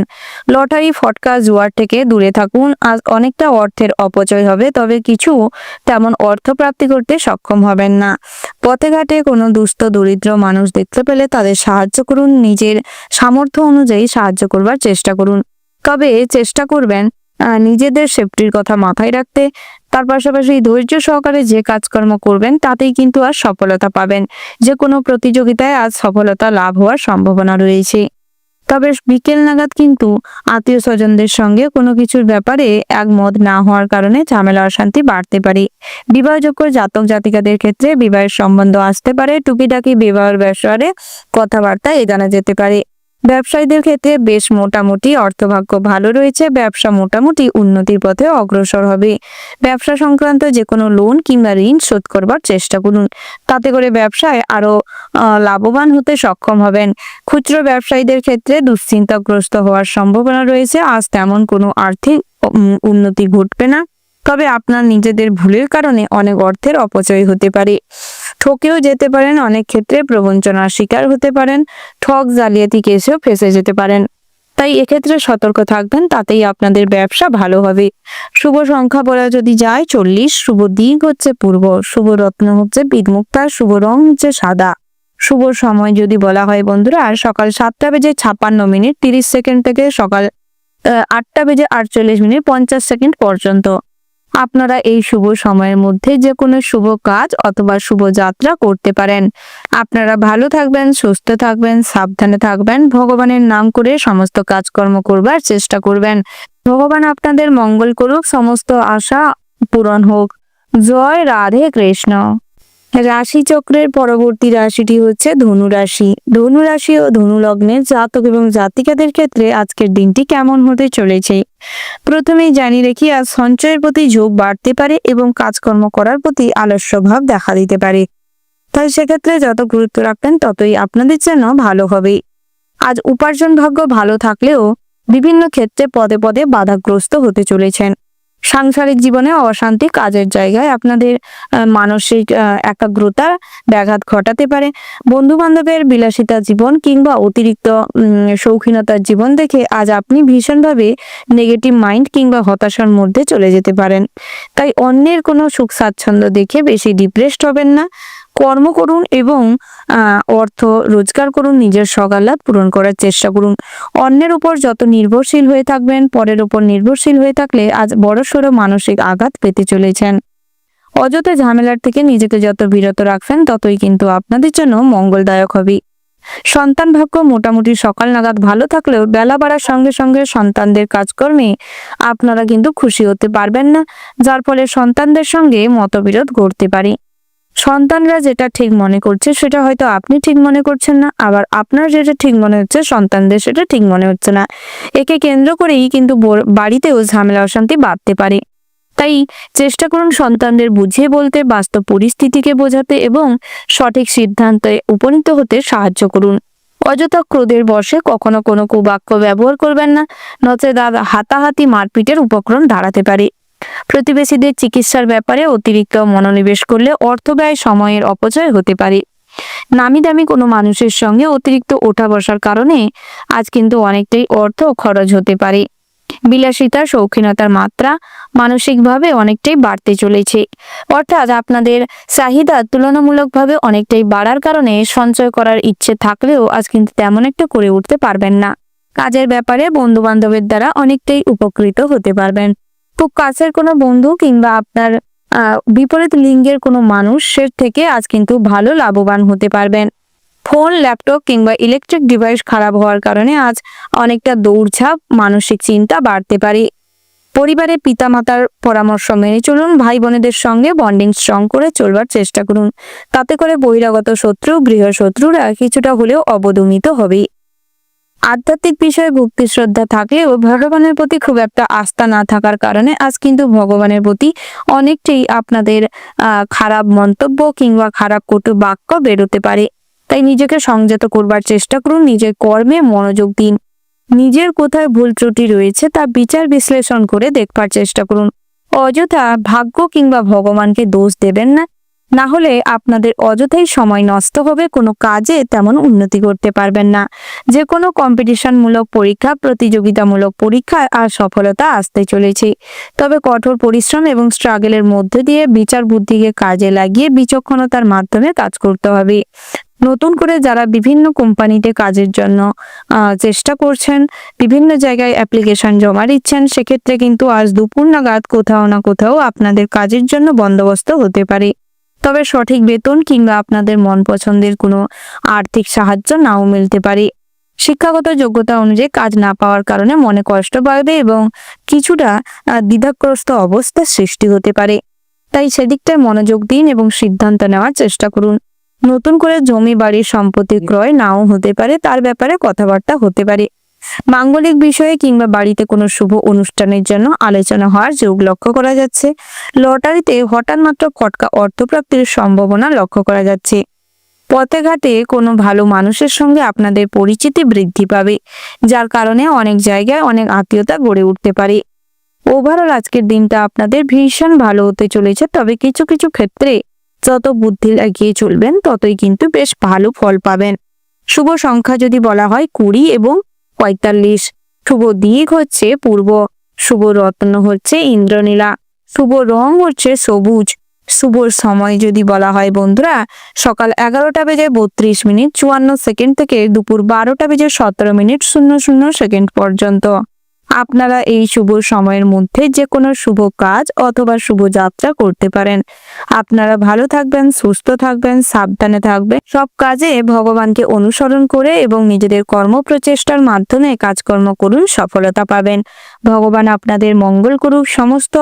লটারি ফটকা জুয়ার থেকে দূরে থাকুন। আজ অনেকটা অর্থের অপচয় হবে, তবে কিছু তেমন অর্থ প্রাপ্তি করতে সক্ষম হবেন না। পথে ঘাটে কোনো দুস্থ দরিদ্র মানুষ দেখতে পেলে তাদের সাহায্য করুন। নিজের সামর্থ্য অনুযায়ী সাহায্য করবার চেষ্টা করুন, তবে চেষ্টা করবেন নিজেদের সেফটির কথা মাথায় রাখতে। তার পাশাপাশি ধৈর্য সহকারে যে কাজকর্ম করবেন তাতেই কিন্তু আজ সফলতা পাবেন। যে কোনো প্রতিযোগিতায় আজ সফলতা লাভ হওয়ার সম্ভাবনা রয়েছে। তবে বিকেল নাগাদ কিন্তু আত্মীয় স্বজনদের সঙ্গে কোনো কিছুর ব্যাপারে একমত না হওয়ার কারণে ঝামেলা অশান্তি বাড়তে পারে। বিবাহযোগ্য জাতক জাতিকাদের ক্ষেত্রে বিবাহের সম্বন্ধ আসতে পারে। টুকিটাকি বিবাহের ব্যাপারে কথাবার্তা জানা যেতে পারে। ব্যবসায়ীদের ক্ষেত্রে বেশ মোটামুটি অর্থভাগ্য ভালো রয়েছে। ব্যবসা মোটামুটি উন্নতির পথে অগ্রসর হবে। ব্যবসা সংক্রান্ত যে কোনো লোন কিংবা ঋণ শোধ করবার চেষ্টা করুন, তাতে করে ব্যবসায় আরো লাভবান হতে সক্ষম হবেন। খুচরো ব্যবসায়ীদের ক্ষেত্রে দুশ্চিন্তাগ্রস্ত হওয়ার সম্ভাবনা রয়েছে। আজ তেমন কোনো আর্থিক উন্নতি ঘটবে না, তবে আপনার নিজেদের ভুলের কারণে অনেক অর্থের অপচয় হতে পারে। ঠকেও যেতে পারেন, অনেক ক্ষেত্রে প্রবঞ্চনার শিকার হতে পারেন। ঠক জালিয়াতি কেসেও ফেঁসে যেতে পারেন, তাই এক্ষেত্রে সতর্ক থাকবেন, তাতেই আপনাদের ব্যবসা ভালো হবে। শুভ সংখ্যা বলা যদি যায় 40, শুভ দিক হচ্ছে পূর্ব, শুভ রত্ন হচ্ছে বিদমুক্তা, শুভ রং হচ্ছে সাদা। শুভ সময় যদি বলা হয় বন্ধুরা, সকাল 7:56 থেকে সকাল 8:48 পর্যন্ত। আপনারা এই শুভ সময়ের মধ্যে যে কোনো শুভ কাজ অথবা শুভ যাত্রা করতে পারেন। আপনারা ভালো থাকবেন, সুস্থ থাকবেন, সাবধানে থাকবেন, ভগবানের নাম করে সমস্ত কাজকর্ম করবার চেষ্টা করবেন। ভগবান আপনাদের মঙ্গল করুক, সমস্ত আশা পূরণ হোক। জয় রাধে কৃষ্ণ। রাশি চক্রের পরবর্তী রাশিটি হচ্ছে ধনু রাশি। ধনু রাশি ও ধনু লগ্নের জাতক এবং জাতিকাদের ক্ষেত্রে আজকের দিনটি কেমন হতে চলেছে। প্রথমেই জানিয়ে রেখি, আজ সঞ্চয়ের প্রতি ঝোঁক বাড়তে পারে এবং কাজকর্ম করার প্রতি আলস্য ভাব দেখা দিতে পারে। তাই সেক্ষেত্রে যত গুরুত্ব রাখবেন ততই আপনাদের জন্য ভালো হবে। আজ উপার্জন ভাগ্য ভালো থাকলেও বিভিন্ন ক্ষেত্রে পদে পদে বাধাগ্রস্ত হতে চলেছেন। সাংসারিক জীবনে অশান্তি, কাজের জায়গায় আপনাদের মানসিক একাগ্রতা ব্যাঘাত ঘটাতে পারে। বন্ধু বান্ধবের বিলাসিতা জীবন কিংবা অতিরিক্ত শৌখিনতার জীবন দেখে আজ আপনি ভীষণভাবে নেগেটিভ মাইন্ড কিংবা হতাশার মধ্যে চলে যেতে পারেন। তাই অন্যের কোনো সুখ স্বাচ্ছন্দ্য দেখে বেশি ডিপ্রেসড হবেন না। কর্ম করুন এবং অর্থ রোজগার করুন, নিজের সকালাত পূরণ করার চেষ্টা করুন। অন্যের উপর যত নির্ভরশীল হয়ে থাকবেন, পরের উপর নির্ভরশীল হয়ে থাকলে আজ বড়সড় মানসিক আঘাত পেতে চলেছেন। অযথা ঝামেলার থেকে নিজেকে যত বিরত রাখবেন ততই কিন্তু আপনাদের জন্য মঙ্গলদায়ক হবে। সন্তান ভাগ্য মোটামুটি সকাল নাগাদ ভালো থাকলেও বেলা বাড়ার সঙ্গে সঙ্গে সন্তানদের কাজকর্মে আপনারা কিন্তু খুশি হতে পারবেন না, যার ফলে সন্তানদের সঙ্গে মতবিরোধ ঘটতে পারে। সন্তানরা যেটা ঠিক মনে করছে সেটা হয়তো আপনি ঠিক মনে করছেন না, আবার আপনার যেটা ঠিক মনে হচ্ছে সন্তানদের সেটা ঠিক মনে হচ্ছে না। একে কেন্দ্র করেই কিন্তু বাড়িতেও ঝামেলা অশান্তি বাড়তে পারে। তাই চেষ্টা করুন সন্তানদের বুঝিয়ে বলতে, বাস্তব পরিস্থিতিকে বোঝাতে এবং সঠিক সিদ্ধান্তে উপনীত হতে সাহায্য করুন। অযথা ক্রোধের বশে কখনো কোনো কুবাক্য ব্যবহার করবেন না, নচেত হাতাহাতি মারপিটের উপক্রম দাঁড়াতে পারে। প্রতিবেশীদের চিকিৎসার ব্যাপারে অতিরিক্ত মনোনিবেশ করলে অর্থ ব্যয়, সময়ের অপচয় হতে পারে। নামি দামি কোনো মানুষের সঙ্গে অতিরিক্ত ওঠা বসার কারণে আজ কিন্তু অনেকটাই অর্থ খরচ হতে পারে। বিলাসিতা, শৌখিনতার মাত্রা মানসিকভাবে অনেকটাই বাড়তে চলেছে। অর্থাৎ আপনাদের চাহিদা তুলনামূলকভাবে অনেকটাই বাড়ার কারণে সঞ্চয় করার ইচ্ছে থাকলেও আজ কিন্তু তেমন একটা করে উঠতে পারবেন না। কাজের ব্যাপারে বন্ধু বান্ধবের দ্বারা অনেকটাই উপকৃত হতে পারবেন। খুব কাছের কোনো বন্ধু কিংবা আপনার বিপরীত লিঙ্গের কোনো মানুষের থেকে আজ কিন্তু ভালো লাভবান হতে পারবেন। ফোন, ল্যাপটপ কিংবা ইলেকট্রিক ডিভাইস খারাপ হওয়ার কারণে আজ অনেকটা দৌড়ঝাঁপ, মানসিক চিন্তা বাড়তে পারে। পরিবারের পিতামাতার পরামর্শ মেনে চলুন। ভাই বোনেদের সঙ্গে বন্ডিং স্ট্রং করে চলবার চেষ্টা করুন। তাতে করে বহিরাগত শত্রু, গৃহশত্রুরা কিছুটা হলেও অবদমিত হবে। আধ্যাত্মিক বিষয়ে ভক্তি শ্রদ্ধা থাকলেও ভগবানের প্রতি খুব একটা আস্থা না থাকার কারণে আজ কিন্তু ভগবানের প্রতি অনেকটাই আপনাদের খারাপ মন্তব্য কিংবা খারাপ কটু বাক্য বেরোতে পারে। তাই নিজেকে সংযত করবার চেষ্টা করুন, নিজের কর্মে মনোযোগ দিন। নিজের কোথায় ভুল ত্রুটি রয়েছে তা বিচার বিশ্লেষণ করে দেখবার চেষ্টা করুন। অযথা ভাগ্য কিংবা ভগবানকে দোষ দেবেন না, না হলে আপনাদের অযথাই সময় নষ্ট হবে, কোনো কাজে তেমন উন্নতি করতে পারবেন না। যে কোনো কম্পিটিশনমূলক পরীক্ষা, প্রতিযোগিতামূলক পরীক্ষায় আর সফলতা আসতে চলেছে। তবে কঠোর পরিশ্রম এবং স্ট্রাগলের মধ্যে দিয়ে বিচার বুদ্ধিকে কাজে লাগিয়ে বিচক্ষণতার মাধ্যমে কাজ করতে হবে। নতুন করে যারা বিভিন্ন কোম্পানিতে কাজের জন্য চেষ্টা করছেন, বিভিন্ন জায়গায় অ্যাপ্লিকেশন জমা দিচ্ছেন, সেক্ষেত্রে কিন্তু আজ দুপুর নাগাদ কোথাও না কোথাও আপনাদের কাজের জন্য বন্দোবস্ত হতে পারে। তবে সঠিক বেতন কিংবা আপনাদের মন পছন্দের কোনো আর্থিক সাহায্য নাও মিলতে পারে। শিক্ষাগত যোগ্যতা অনুযায়ী কাজ না পাওয়ার কারণে মনে কষ্ট বাড়বে এবং কিছুটা দ্বিধাগ্রস্ত অবস্থার সৃষ্টি হতে পারে। তাই সেদিকটায় মনোযোগ দিন এবং সিদ্ধান্ত নেওয়ার চেষ্টা করুন। নতুন করে জমি বাড়ির সম্পত্তি ক্রয় নাও হতে পারে, তার ব্যাপারে কথাবার্তা হতে পারে। মাঙ্গলিক বিষয়ে কিংবা বাড়িতে কোনো শুভ অনুষ্ঠানের জন্য আলোচনা হওয়ার যোগ লক্ষ্য করা যাচ্ছে। লটারিতে হঠাৎ মাত্র ফটকা অর্থপ্রাপ্তির সম্ভাবনা লক্ষ্য করা যাচ্ছে। পথে ঘাটে কোনো ভালো মানুষের সঙ্গে আপনাদের পরিচিতি বৃদ্ধি পাবে, যার কারণে অনেক জায়গায় অনেক আত্মীয়তা গড়ে উঠতে পারে। ওভারঅল আজকের দিনটা আপনাদের ভীষণ ভালো হতে চলেছে। তবে কিছু কিছু ক্ষেত্রে যত বুদ্ধি লাগিয়ে চলবেন ততই কিন্তু বেশ ভালো ফল পাবেন। শুভ সংখ্যা যদি বলা হয় 20 এবং 45। শুভ দিক হচ্ছে পূর্ব। শুভ রত্ন হচ্ছে ইন্দ্রনীলা। শুভ রং হচ্ছে সবুজ। শুভ সময় যদি বলা হয় বন্ধুরা, সকাল 11:32:54 থেকে দুপুর 12:17:00 পর্যন্ত। আপনারা এই শুভ সময়ের মধ্যে যে কোনো শুভ কাজ অথবা শুভ যাত্রা করতে পারেন। আপনারা ভালো থাকবেন, সুস্থ থাকবেন, সাবধানে থাকবেন। সব কাজে ভগবানকে অনুসরণ করে এবং নিজেদের কর্মপ্রচেষ্টার মাধ্যমে কাজকর্ম করুন, সফলতা পাবেন। ভগবান আপনাদের মঙ্গল করুক, সমস্ত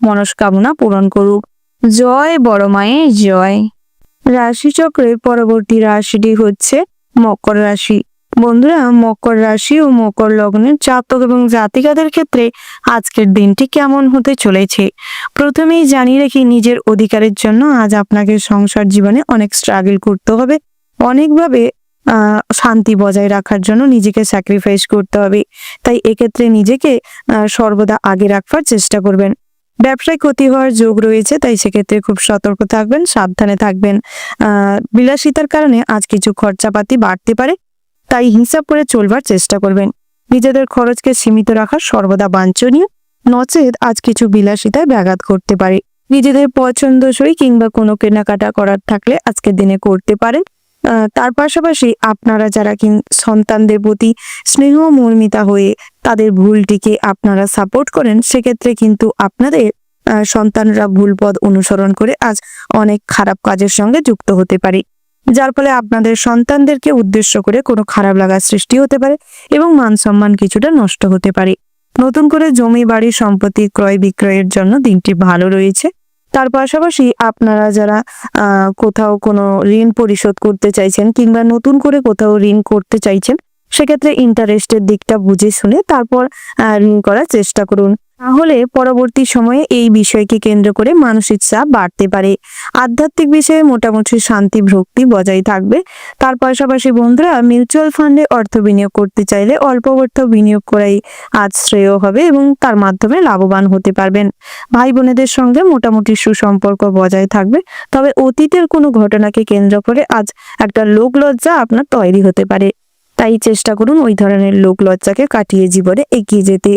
মনস্কামনা পূরণ করুক। জয় বড় মায়ের জয়। রাশিচক্রের পরবর্তী রাশিটি হচ্ছে মকর রাশি। বন্ধুরা, মকর রাশি ও মকর লগ্নের জাতক এবং জাতিকাদের ক্ষেত্রে আজকের দিনটি কেমন হতে চলেছে প্রথমেই জানিয়ে রাখি, নিজের অধিকারের জন্য আজ আপনাকে সংসার জীবনে অনেক স্ট্রাগল করতে হবে। অনেকভাবে শান্তি বজায় রাখার জন্য নিজেকে স্যাক্রিফাইস করতে হবে। তাই এক্ষেত্রে নিজেকে সর্বদা আগে রাখবার চেষ্টা করবেন। ব্যবসায় ক্ষতি হওয়ার যোগ রয়েছে, তাই সেক্ষেত্রে খুব সতর্ক থাকবেন, সাবধানে থাকবেন। বিলাসিতার কারণে আজ কিছু খরচাপাতি বাড়তে পারে, তাই হিসাব করে চলবার চেষ্টা করবেন। নিজেদের খরচকে সীমিত রাখা সর্বদা বাঞ্ছনীয়, নচেত আজ কিছু বিলাসিতায় ব্যাঘাত করতে পারে। নিজেদের পছন্দসই কিংবা কোনো কেনাকাটা করার থাকলে আজকের দিনে করতে পারেন। তার পাশাপাশি আপনারা যারা সন্তানদের প্রতি স্নেহ মর্মিতা হয়ে তাদের ভুলটিকে আপনারা সাপোর্ট করেন, সেক্ষেত্রে কিন্তু আপনাদের সন্তানরা ভুল পথ অনুসরণ করে আজ অনেক খারাপ কাজের সঙ্গে যুক্ত হতে পারে, যার ফলে আপনাদের সন্তানদেরকে উদ্দেশ্য করে কোনো খারাপ লাগার সৃষ্টি হতে পারে এবং মান সম্মান কিছুটা নষ্ট হতে পারে। নতুন করে জমি বাড়ি সম্পত্তি ক্রয় বিক্রয়ের জন্য দিনটি ভালো রয়েছে। তার পাশাপাশি আপনারা যারা কোথাও কোনো ঋণ পরিশোধ করতে চাইছেন কিংবা নতুন করে কোথাও ঋণ করতে চাইছেন, সেক্ষেত্রে ইন্টারেস্টের দিকটা বুঝে শুনে তারপর ঋণ করার চেষ্টা করুন। তাহলে পরবর্তী সময়ে এই বিষয়কে কেন্দ্র করে মানসিক চাপ বাড়তে পারে। আধ্যাত্মিক বিষয়ে মোটামুটি শান্তি ভক্তি বজায় থাকবে। তার পাশাপাশি বন্ধুরা, মিউচুয়াল ফান্ডে অর্থ বিনিয়োগ করতে চাইলে অল্প অর্থ বিনিয়োগ করাই আজ শ্রেয় হবে এবং তার মাধ্যমে লাভবান হতে পারবেন। ভাই বোনেদের সঙ্গে মোটামুটি সুসম্পর্ক বজায় থাকবে, তবে অতীতের কোনো ঘটনাকে কেন্দ্র করে আজ একটা লোক লজ্জা আপনার তৈরি হতে পারে। তাই চেষ্টা করুন ওই ধরনের লোক লজ্জাকে কাটিয়ে জীবনে এগিয়ে যেতে।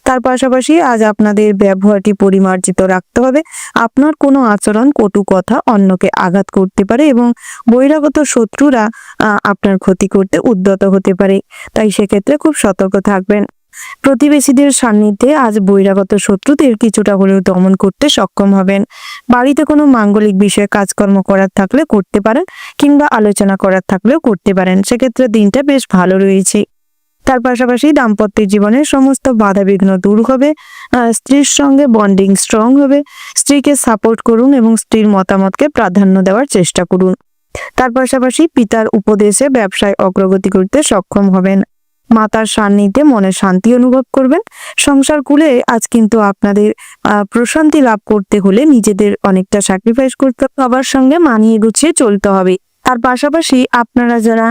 তার পাশাপাশি আজ আপনাদের ব্যবহারটি পরিমার্জিত রাখতে হবে। আপনার কোনো আচরণ, কটু কথা অন্যকে আঘাত করতে পারে এবং বহিরাগত শত্রুরা আপনার ক্ষতি করতে উদ্যত হতে পারে, তাই সেক্ষেত্রে খুব সতর্ক থাকবেন। প্রতিবেশীদের সান্নিধ্যে আজ বহিরাগত শত্রুদের কিছুটা হলেও দমন করতে সক্ষম হবেন। বাড়িতে কোনো মাঙ্গলিক বিষয়ে কাজকর্ম করার থাকলে করতে পারেন কিংবা আলোচনা করার থাকলেও করতে পারেন, সেক্ষেত্রে দিনটা বেশ ভালো রয়েছে। তার পাশাপাশি দাম্পত্য জীবনের সমস্ত বাধাবিঘ্ন দূর হবে। স্ত্রীর সঙ্গে বন্ডিং স্ট্রং হবে। স্ত্রীকে সাপোর্ট করুন এবং স্ত্রীর মতামতকে প্রাধান্য দেওয়ার চেষ্টা করুন। তার পাশাপাশি পিতার উপদেশে ব্যবসায় অগ্রগতি করতে সক্ষম হবেন। মাতার সান্নিধ্যে মনে শান্তি অনুভব করবেন। সংসার কুলে আজ কিন্তু আপনাদের প্রশান্তি লাভ করতে হলে নিজেদের অনেকটা স্যাক্রিফাইস করতে হবে, সবার সঙ্গে মানিয়ে গুছিয়ে চলতে হবে। তার পাশাপাশি আপনারা যারা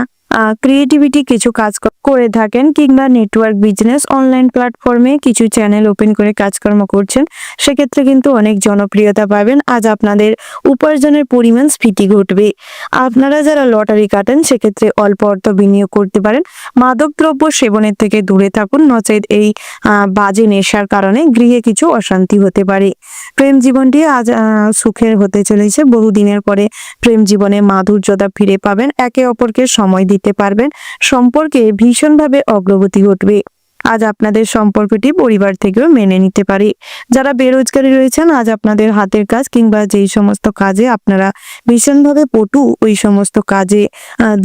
ক্রিয়েটিভিটি কিছু কাজ করে থাকেন কিংবা নেটওয়ার্ক বিজনেস অনলাইন প্ল্যাটফর্মে কিছু চ্যানেল ওপেন করে কাজকর্ম করছেন, সেক্ষেত্রে কিন্তু অনেক জনপ্রিয়তা পাবেন। আজ আপনাদের উপার্জনের পরিমাণ স্ফীতি ঘটবে। আপনারা যারা লটারি কাটেন, সেক্ষেত্রে অল্প অর্থ বিনিয়োগ করতে পারেন। মাদকদ্রব্য সেবনের থেকে দূরে থাকুন, নচেত এই বাজে নেশার কারণে গৃহে কিছু অশান্তি হতে পারে। প্রেম জীবনটি আজ সুখের হতে চলেছে। বহুদিনের পরে প্রেম জীবনে মাধুর্যতা ফিরে পাবেন। একে অপরকে সময় দিতে পারবেন। সম্পর্কে ভীষণভাবে অগ্রগতি ঘটবে। আজ আপনাদের সম্পর্কটি পরিবার থেকেও মেনে নিতে পারে। যারা বেরোজগারি রয়েছেন, আজ আপনাদের হাতের কাজ কিংবা যেই সমস্ত কাজে আপনারা ভীষণভাবে পটু, ওই সমস্ত কাজে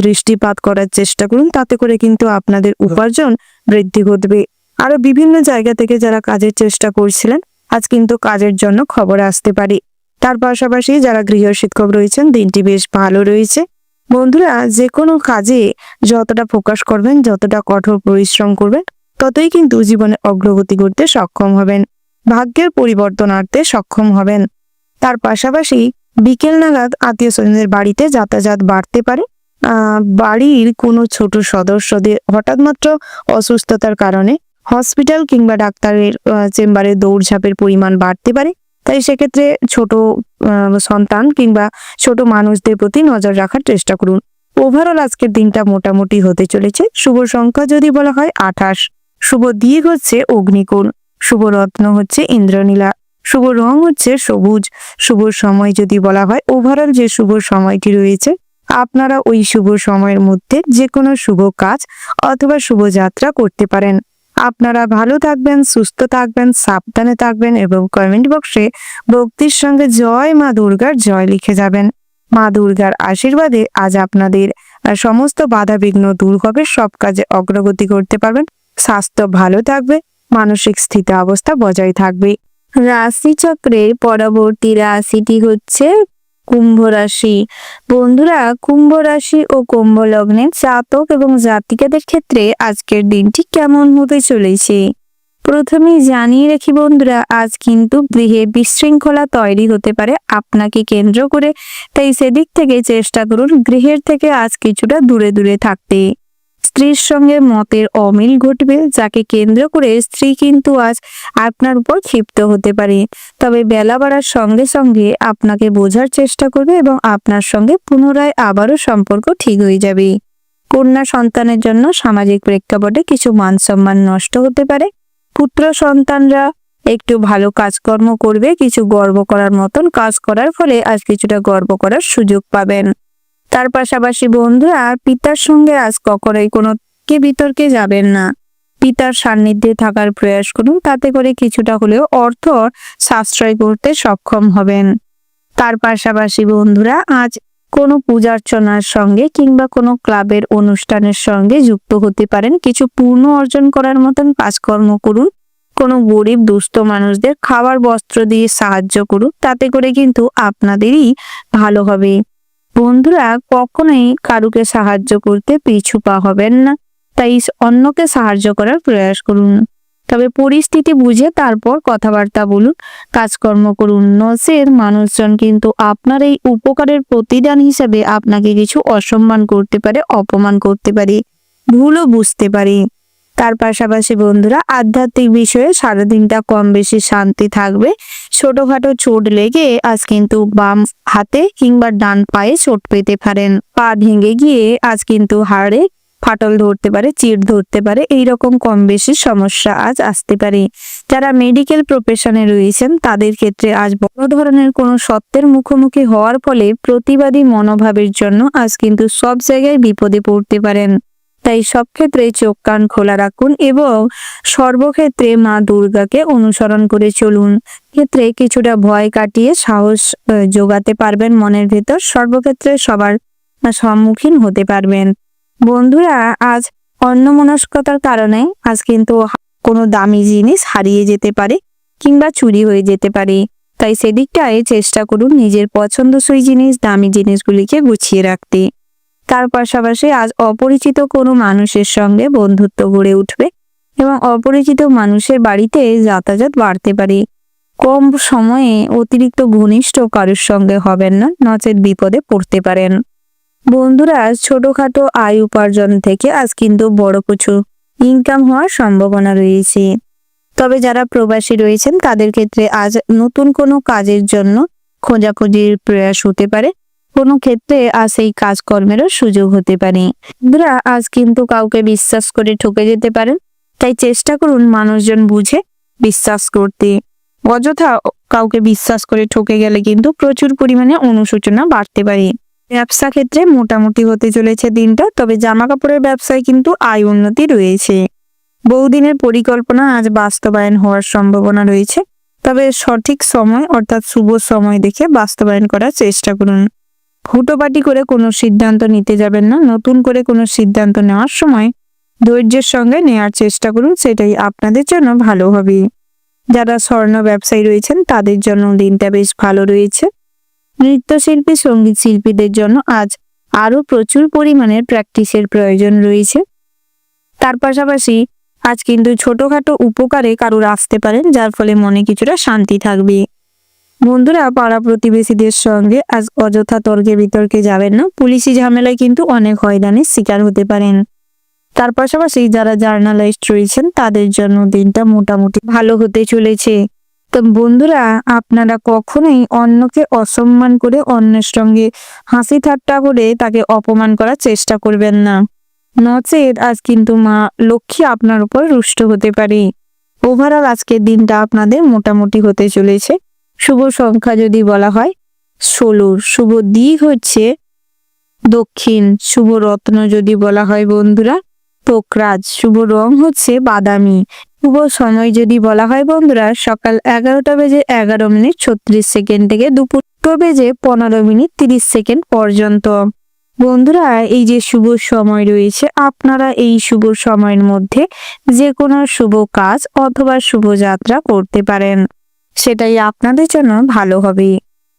দৃষ্টিপাত করার চেষ্টা করুন। তাতে করে কিন্তু আপনাদের উপার্জন বৃদ্ধি ঘটবে। আরো বিভিন্ন জায়গা থেকে যারা কাজের চেষ্টা করছিলেন, আজ কিন্তু কাজের জন্য খবর আসতে পারে। তার পাশাপাশি যারা গৃহ শিক্ষক রয়েছেন, দিনটি বেশ ভালো রয়েছে। বন্ধুরা, যে কোনো কাজে যতটা ফোকাস করবেন, যতটা কঠোর পরিশ্রম করবেন, ততই কিন্তু জীবনে অগ্রগতি করতে সক্ষম হবেন। ভাগ্যের পরিবর্তন আনতে সক্ষম হবেন। তার পাশাপাশি বিকেল নাগাদ আত্মীয় স্বজনদের বাড়িতে যাতায়াত বাড়তে পারে। বাড়ির কোনো ছোট সদস্যদের হঠাৎ মাত্র অসুস্থতার কারণে হসপিটাল কিংবা ডাক্তারের চেম্বারে দৌড়ঝাঁপের পরিমাণ বাড়তে পারে, তাই সেক্ষেত্রে ছোট সন্তান কিংবা ছোট মানুষদের প্রতি নজর রাখার চেষ্টা করুন। ওভারঅল আজকের দিনটা মোটামুটি হতে চলেছে। শুভ সংখ্যা যদি বলা হয় 28, শুভ দিক হচ্ছে অগ্নিকোণ, শুভ রত্ন হচ্ছে ইন্দ্রনীলা, শুভ রং হচ্ছে সবুজ। শুভ সময় যদি বলা হয়, ওভারঅল যে শুভ সময়টি রয়েছে, আপনারা ওই শুভ সময়ের মধ্যে যে কোনো শুভ কাজ অথবা শুভ যাত্রা করতে পারেন। আপনারা ভালো থাকবেন, সুস্থ থাকবেন, সাবধানে থাকবেন এবং কমেন্ট বক্সে ভক্তির সঙ্গে জয় মা দুর্গার জয় লিখে যাবেন। মা দুর্গার আশীর্বাদে আজ আপনাদের সমস্ত বাধা বিঘ্ন দূর হবে, সব কাজে অগ্রগতি করতে পারবেন, স্বাস্থ্য ভালো থাকবে, মানসিক স্থিতি অবস্থা বজায় থাকবে। রাশিচক্রের পরবর্তী রাশিটি হচ্ছে কুম্ভ রাশি। বন্ধুরা, কুম্ভ রাশি ও কুম্ভ লগ্নের জাতক এবং জাতিকাদের ক্ষেত্রে আজকের দিনটি কেমন হতে চলেছে প্রথমেই জানিয়ে রাখি বন্ধুরা, আজ কিন্তু গৃহে বিশৃঙ্খলা তৈরি হতে পারে আপনাকে কেন্দ্র করে, তাই সেদিক থেকে চেষ্টা করুন গৃহের থেকে আজ কিছুটা দূরে দূরে থাকতে। স্ত্রীর সঙ্গে মতের অমিল ঘটবে, যাকে কেন্দ্র করে স্ত্রী কিন্তু আজ আপনার উপর ক্ষিপ্ত হতে পারে, তবে বেলা বাড়ার সঙ্গে সঙ্গে আপনাকে বোঝার চেষ্টা করবে এবং আপনার সঙ্গে পুনরায় আবারও সম্পর্ক ঠিক হয়ে যাবে। কন্যা সন্তানের জন্য সামাজিক প্রেক্ষাপটে কিছু মান সম্মান নষ্ট হতে পারে। পুত্র সন্তানরা একটু ভালো কাজকর্ম করবে, কিছু গর্ব করার মতন কাজ করার ফলে আজ কিছুটা গর্ব করার সুযোগ পাবেন। তার পাশাপাশি বন্ধুরা, পিতার সঙ্গে আজ কখনোই কোনো বিতর্কে যাবেন না। পিতার সান্নিধ্যে থাকার প্রয়াস করুন, তাতে করে কিছুটা হলেও অর্থ সাশ্রয় করতে সক্ষম হবেন। তার পাশাপাশি বন্ধুরা, আজ কোনো পূজার্চনার সঙ্গে কিংবা কোনো ক্লাবের অনুষ্ঠানের সঙ্গে যুক্ত হতে পারেন। কিছু পূর্ণ অর্জন করার মতন কাজকর্ম করুন। কোনো গরিব দুস্থ মানুষদের খাবার বস্ত্র দিয়ে সাহায্য করুন, তাতে করে কিন্তু আপনাদেরই ভালো হবে। বন্ধুরা, কখনোই কারুকে সাহায্য করতে পিছু পা হবেন না, তাই অন্যকে সাহায্য করার প্রয়াস করুন, তবে পরিস্থিতি বুঝে তারপর কথাবার্তা বলুন, কাজকর্ম করুন। নচেত মানুষজন কিন্তু আপনার এই উপকারের প্রতিদান হিসেবে আপনাকে কিছু অসম্মান করতে পারে, অপমান করতে পারে, ভুলও বুঝতে পারে। তার পাশাপাশি বন্ধুরা, আধ্যাত্মিক বিষয়ে সারাদিনটা কম বেশি শান্তি থাকবে। ছোটখাটো চোট লেগে আজ কিন্তু বাম হাতে কিংবা ডান পায়ে চোট পেতে পারেন। পা ভেঙে গিয়ে আজ কিন্তু হাড়ে ফাটল ধরতে পারে, চিড় ধরতে পারে, এইরকম কম বেশি সমস্যা আজ আসতে পারে। যারা মেডিকেল প্রফেশনে রয়েছেন তাদের ক্ষেত্রে আজ বড় ধরনের কোনো সত্যের মুখোমুখি হওয়ার ফলে প্রতিবাদী মনোভাবের জন্য আজ কিন্তু সব জায়গায় বিপদে পড়তে পারেন। তাই সব ক্ষেত্রে চোখ কান খোলা রাখুন এবং সর্বক্ষেত্রে মা দুর্গাকে অনুসরণ করে চলুন। ক্ষেত্রে কিছুটা ভয় কাটিয়ে সাহস জোগাতে পারবেন মনের ভেতর, সর্বক্ষেত্রে সবার সম্মুখীন হতে পারবেন। বন্ধুরা, আজ অন্যমনস্কতার কারণে আজ কিন্তু কোনো দামি জিনিস হারিয়ে যেতে পারে কিংবা চুরি হয়ে যেতে পারে, তাই সেদিকটায় চেষ্টা করুন নিজের পছন্দসই জিনিস, দামি জিনিসগুলিকে গুছিয়ে রাখতে। তার পাশাপাশি আজ অপরিচিত কোনো মানুষের সঙ্গে বন্ধুত্ব গড়ে উঠবে এবং অপরিচিত মানুষের বাড়িতে যাতায়াত বাড়তে পারে। কম সময়ে অতিরিক্ত ঘনিষ্ঠ কারোর সঙ্গে হবেন না, নচেত বিপদে পড়তে পারেন। বন্ধুরা, ছোটখাটো আয় উপার্জন থেকে আজ কিন্তু বড় কিছু ইনকাম হওয়ার সম্ভাবনা রয়েছে। তবে যারা প্রবাসী রয়েছেন তাদের ক্ষেত্রে আজ নতুন কোনো কাজের জন্য খোঁজাখুঁজির প্রয়াস হতে পারে, কোনো ক্ষেত্রে আজ এই কাজকর্মেরও সুযোগ হতে পারে। বন্ধুরা, আজ কিন্তু কাউকে বিশ্বাস করে ঠকে যেতে পারেন, তাই চেষ্টা করুন মানুষজন বুঝে বিশ্বাস করতে। অযথা কাউকে বিশ্বাস করে ঠকে গেলে কিন্তু প্রচুর পরিমাণে অনুশোচনা বাড়তে পারে। ব্যবসা ক্ষেত্রে মোটামুটি হতে চলেছে দিনটা, তবে জামা কাপড়ের ব্যবসায় কিন্তু আয় উন্নতি রয়েছে। বহুদিনের পরিকল্পনা আজ বাস্তবায়ন হওয়ার সম্ভাবনা রয়েছে, তবে সঠিক সময় অর্থাৎ শুভ সময় দেখে বাস্তবায়ন করার চেষ্টা করুন। হুটোপাটি করে কোনো সিদ্ধান্ত নিতে যাবেন না। নতুন করে কোনো সিদ্ধান্ত নেওয়ার সময় ধৈর্যের সঙ্গে নেওয়ার চেষ্টা করুন, সেটাই আপনাদের জন্য ভালো হবে। যারা স্বর্ণ ব্যবসায়ী রয়েছেন তাদের জন্য দিনটা বেশ ভালো রয়েছে। নৃত্যশিল্পী, সঙ্গীত শিল্পীদের জন্য আজ আরো প্রচুর পরিমাণের প্র্যাকটিসের প্রয়োজন রয়েছে। তার পাশাপাশি আজ কিন্তু ছোটখাটো উপকারে কারুর আসতে পারেন, যার ফলে মনে কিছুটা শান্তি থাকবে। বন্ধুরা, পাড়া প্রতিবেশীদের সঙ্গে আজ অযথা তর্কে বিতর্কে যাবেন না, পুলিশি ঝামেলায় কিন্তু অনেক হয়রানির শিকার হতে পারেন। তার পাশাপাশি যারা জার্নালিস্ট রয়েছেন তাদের জন্য দিনটা মোটামুটি ভালো হতে চলেছে। তো বন্ধুরা, আপনারা কখনোই অন্যকে অসম্মান করে অন্যের সঙ্গে হাসি ঠাট্টা করে তাকে অপমান করার চেষ্টা করবেন না, নচেত আজ কিন্তু মা লক্ষ্মী আপনার উপর রুষ্ট হতে পারে। ওভারঅল আজকের দিনটা আপনাদের মোটামুটি হতে চলেছে। শুভ সংখ্যা যদি বলা হয় 16, শুভ দিক হচ্ছে দক্ষিণ, শুভ রত্ন যদি বলা হয় বন্ধুরা পোকরাজ, শুভ রং হচ্ছে বাদামি। শুভ সময় যদি বলা হয় বন্ধুরা, সকাল 11:11:36 থেকে দুপুর 2:15:30 পর্যন্ত। বন্ধুরা, এই যে শুভ সময় রয়েছে, আপনারা এই শুভ সময়ের মধ্যে যে কোনো শুভ কাজ অথবা শুভযাত্রা করতে পারেন, সেটাই আপনাদের জন্য ভালো হবে।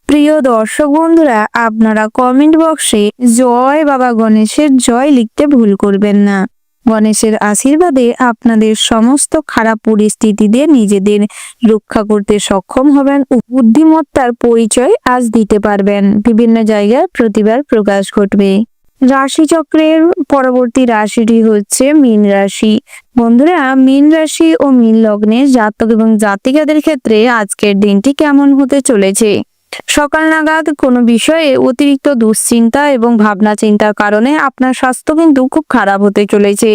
প্রিয় দর্শক বন্ধুরা, আপনারা কমেন্ট বক্সে জয় বাবা গণেশের জয় লিখতে ভুল করবেন না। গণেশের আশীর্বাদে আপনাদের সমস্ত খারাপ পরিস্থিতিতে নিজেদের রক্ষা করতে সক্ষম হবেন ও বুদ্ধিমত্তার পরিচয় আজ দিতে পারবেন। বিভিন্ন জায়গায় প্রতিভার প্রকাশ ঘটবে। রাশিচক্রের পরবর্তী রাশিটি হচ্ছে মীন রাশি। বন্ধুরা, মীন রাশি ও মীন লগ্নের জাতক এবং জাতিকাদের ক্ষেত্রে আজকের দিনটি কেমন হতে চলেছে? সকাল নাগাদ কোনো বিষয়ে অতিরিক্ত দুশ্চিন্তা এবং ভাবনা চিন্তার কারণে আপনার স্বাস্থ্য কিন্তু খুব খারাপ হতে চলেছে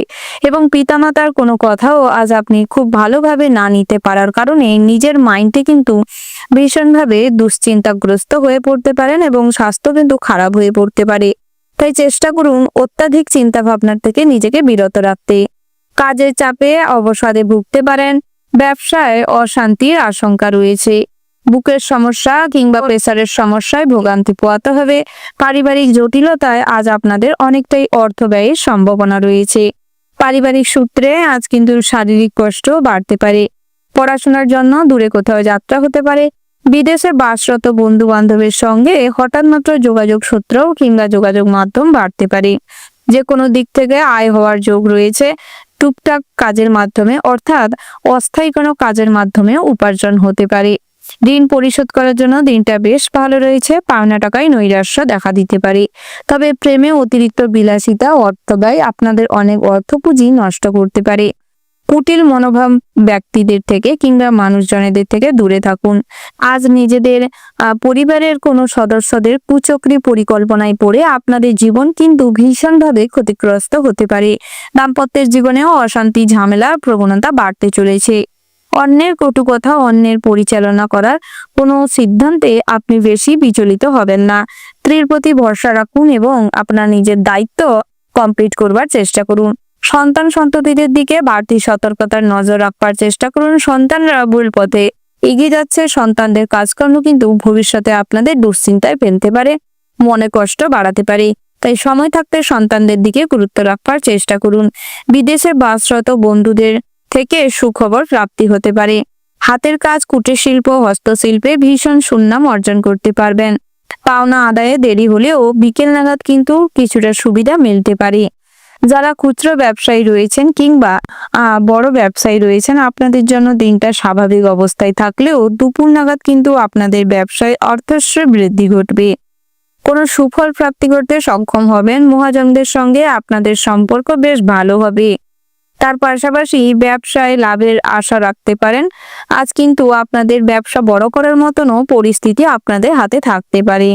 এবং পিতামাতার কোনো কথাও আজ আপনি খুব ভালোভাবে না নিতে পারার কারণে নিজের মাইন্ডে কিন্তু ভীষণভাবে দুশ্চিন্তাগ্রস্ত হয়ে পড়তে পারেন এবং স্বাস্থ্য কিন্তু খারাপ হয়ে পড়তে পারে। তাই চেষ্টা করুন অত্যাধিক চিন্তা ভাবনার থেকে নিজেকে বিরত রাখতে। কাজের চাপে অবসাদে ভুগতে পারেন। ব্যবসায় অশান্তির আশঙ্কা রয়েছে। বুকের সমস্যা কিংবা প্রেসারের সমস্যায় ভোগান্তি পোহাতে হবে। পারিবারিক জটিলতায় আজ আপনাদের অনেকটাই অর্থ ব্যয়ের সম্ভাবনা রয়েছে। পারিবারিক সূত্রে আজ কিন্তু শারীরিক কষ্ট বাড়তে পারে। পড়াশোনার জন্য দূরে কোথাও যাত্রা হতে পারে। বিদেশে বাসরত বন্ধু বান্ধবের সঙ্গে হঠাৎ মাত্র যোগাযোগ সূত্র কিংবা যোগাযোগ মাধ্যম বাড়তে পারে। যে কোনো দিক থেকে আয় হওয়ার যোগ রয়েছে। টুকটাক কাজের মাধ্যমে অর্থাৎ অস্থায়ী কোনো কাজের মাধ্যমে উপার্জন হতে পারে। ঋণ পরিশোধ করার জন্য দিনটা বেশ ভালো রয়েছে। পাওনা টাকায় নৈরাশ্য দেখা দিতে পারে। তবে প্রেমে অতিরিক্ত বিলাসিতা অর্থ ব্যয় আপনাদের অনেক অর্থ পুঁজি নষ্ট করতে পারে। কুটিল মনোভাব ব্যক্তিদের থেকে কিংবা মানুষজনেদের থেকে দূরে থাকুন। আজ নিজেদের পরিবারের কোনো সদস্যদের কুচক্রি পরিকল্পনায় পড়ে আপনাদের জীবন কিন্তু ভীষণভাবে ক্ষতিগ্রস্ত হতে পারে। দাম্পত্যের জীবনেও অশান্তি ঝামেলার প্রবণতা বাড়তে চলেছে। অন্যের কটু কথা, অন্যের পরিচালনা করার কোনো সিদ্ধান্তে আপনি বেশি বিচলিত হবেন না। স্ত্রীর প্রতি ভরসা রাখুন এবং আপনার নিজের দায়িত্ব কমপ্লিট করবার চেষ্টা করুন। সন্তান সন্ততিদের দিকে বাড়তি সতর্কতার নজর রাখবার চেষ্টা করুন। সন্তানরা ভুল পথে এগিয়ে যাচ্ছে। সন্তানদের কাজকর্ম কিন্তু ভবিষ্যতে আপনাদের দুশ্চিন্তায় ফেলতে পারে, মনে কষ্ট বাড়াতে পারে। তাই সময় থাকতে সন্তানদের দিকে গুরুত্ব রাখবার চেষ্টা করুন। বিদেশে বাসরত বন্ধুদের থেকে সুখবর প্রাপ্তি হতে পারে। হাতের কাজ, কুটির শিল্প, হস্তশিল্পে ভীষণ সুনাম অর্জন করতে পারবেন। পাওনা আদায়ে দেরি হলেও বিকেল নাগাদ কিন্তু কিছুটা সুবিধা মিলতে পারে। যারা খুচরো ব্যবসায়ী রয়েছেন কিংবা বড় ব্যবসায়ী রয়েছেন, আপনাদের জন্য দিনটা স্বাভাবিক অবস্থায় থাকলেও দুপুর নাগাদ কিন্তু আপনাদের ব্যবসায় অর্থস্বর বৃদ্ধি ঘটবে। কোনো সুফল প্রাপ্তি করতে সক্ষম হবেন। মহাজনদের সঙ্গে আপনাদের সম্পর্ক বেশ ভালো হবে। তার পাশাপাশি ব্যবসায় লাভের আশা রাখতে পারেন। আজ কিন্তু আপনাদের ব্যবসা বড় করার মতনও পরিস্থিতি আপনাদের হাতে থাকতে পারে।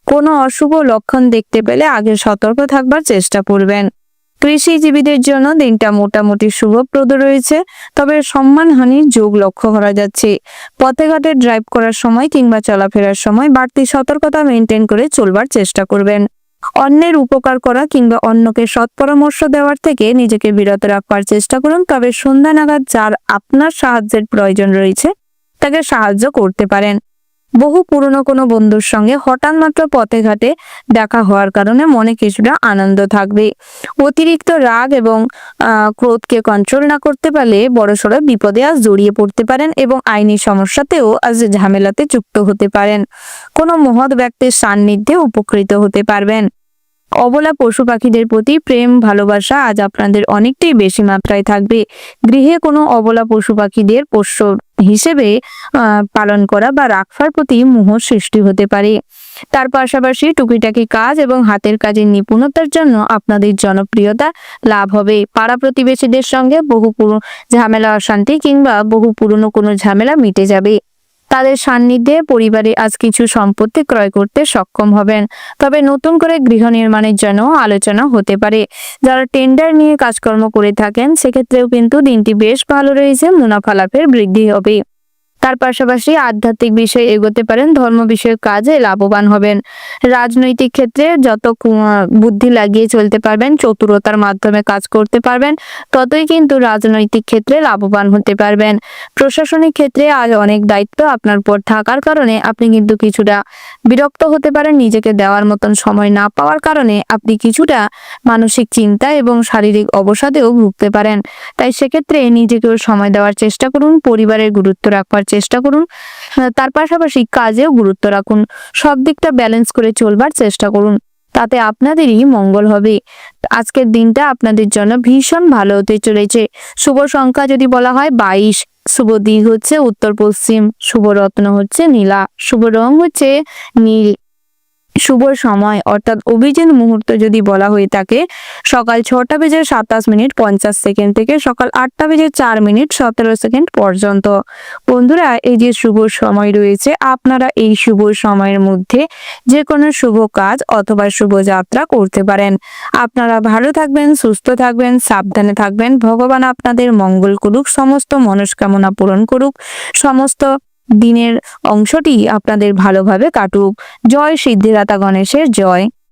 কোনো অশুভ লক্ষণ দেখতে পেলে আগে সতর্ক থাকবার চেষ্টা করবেন। কৃষিজীবীদের জন্য দিনটা মোটামুটি শুভপ্রদ রয়েছে, তবে সম্মানহানির যোগ লক্ষ্য করা যাচ্ছে। পথে ঘাটে ড্রাইভ করার সময় কিংবা চলাফেরার সময় বাড়তি সতর্কতা মেনটেন করে চলবার চেষ্টা করবেন। অন্যের উপকার করা কিংবা অন্যকে সৎ পরামর্শ দেওয়ার থেকে নিজেকে বিরত রাখবার চেষ্টা করুন। তবে সন্ধ্যা নাগাদ যার আপনার সাহায্যের প্রয়োজন রয়েছে তাকে সাহায্য করতে পারেন। বহু পুরনো কোনো বন্ধুর সঙ্গে হঠাৎ মাত্র পথে ঘাটে দেখা হওয়ার কারণে মনে কিছুটা আনন্দ থাকবে। অতিরিক্ত রাগ এবং ক্রোধকে কন্ট্রোল না করতে পারলে বড়সড় বিপদে আজ জড়িয়ে পড়তে পারেন এবং আইনি সমস্যাতেও আজ ঝামেলাতে যুক্ত হতে পারেন। কোনো মহৎ ব্যক্তির সান্নিধ্যে উপকৃত হতে পারবেন। অবলা পশু পাখিদের প্রতি প্রেম ভালোবাসা আজ আপনাদের অনেকটাই বেশি মাত্রায় থাকবে। গৃহে কোনো অবলা পশু পাখিদের পোষ্য হিসেবে পালন করা বা রাখার প্রতি মোহ সৃষ্টি হতে পারে। তার পাশাপাশি টুকিটাকি কাজ এবং হাতের কাজের নিপুণতার জন্য আপনাদের জনপ্রিয়তা লাভ হবে। পাড়া প্রতিবেশীদের সঙ্গে বহু ঝামেলা অশান্তি কিংবা বহু পুরনো কোনো ঝামেলা মিটে যাবে। তাদের সান্নিধ্যে পরিবারে আজ কিছু সম্পত্তি ক্রয় করতে সক্ষম হবেন। তবে নতুন করে গৃহ নির্মাণের জন্য আলোচনা হতে পারে। যারা টেন্ডার নিয়ে কাজকর্ম করে থাকেন সেক্ষেত্রেও কিন্তু দিনটি বেশ ভালো রয়েছে। মুনাফা লাভের বৃদ্ধি হবে। তার পাশাপাশি আধ্যাত্মিক বিষয়ে এগোতে পারেন, ধর্ম বিষয়ক কাজে লাভবান হবেন। রাজনৈতিক ক্ষেত্রে যত বুদ্ধি লাগিয়ে চলতে পারবেন, চতুরতার মাধ্যমে কাজ করতে পারবেন, ততই কিন্তু রাজনৈতিক ক্ষেত্রে লাভবান হতে পারবেন। প্রশাসনিক ক্ষেত্রে আজ অনেক দায়িত্ব আপনার উপর থাকার কারণে আপনি কিন্তু কিছুটা বিরক্ত হতে পারেন। নিজেকে দেওয়ার মতন সময় না পাওয়ার কারণে আপনি কিছুটা মানসিক চিন্তা এবং শারীরিক অবসাদেও ভুগতে পারেন। তাই সেক্ষেত্রে নিজেকেও সময় দেওয়ার চেষ্টা করুন, পরিবারের গুরুত্ব রাখবার চেষ্টা করুন, তার পাশাপাশি কাজেও গুরুত্ব রাখুন। সব দিকটা ব্যালেন্স করে চলবার চেষ্টা করুন, তাতে আপনাদেরই মঙ্গল হবে। আজকের দিনটা আপনাদের জন্য ভীষণ ভালো হতে চলেছে। শুভ সংখ্যা যদি বলা হয় 22, শুভ দিক হচ্ছে উত্তর পশ্চিম, শুভ রত্ন হচ্ছে নীলা, শুভ রং হচ্ছে নীল। শুভ সময় অর্থাৎ অভিজিৎ মুহূর্ত যদি বলা হয়ে থাকে সকাল 6:27:50 থেকে সকাল 8:04:17 পর্যন্ত। বন্ধুরা, এই যে শুভ সময় রয়েছে, আপনারা এই শুভ সময়ের মধ্যে যে কোনো শুভ কাজ অথবা শুভ যাত্রা করতে পারেন। আপনারা ভালো থাকবেন, সুস্থ থাকবেন, সাবধানে থাকবেন। ভগবান আপনাদের মঙ্গল করুক, সমস্ত মনস্কামনা পূরণ করুক, সমস্ত দিনের অংশটি আপনাদের ভালোভাবে কাটুক। জয় সিদ্ধিদাতা গণেশের জয়।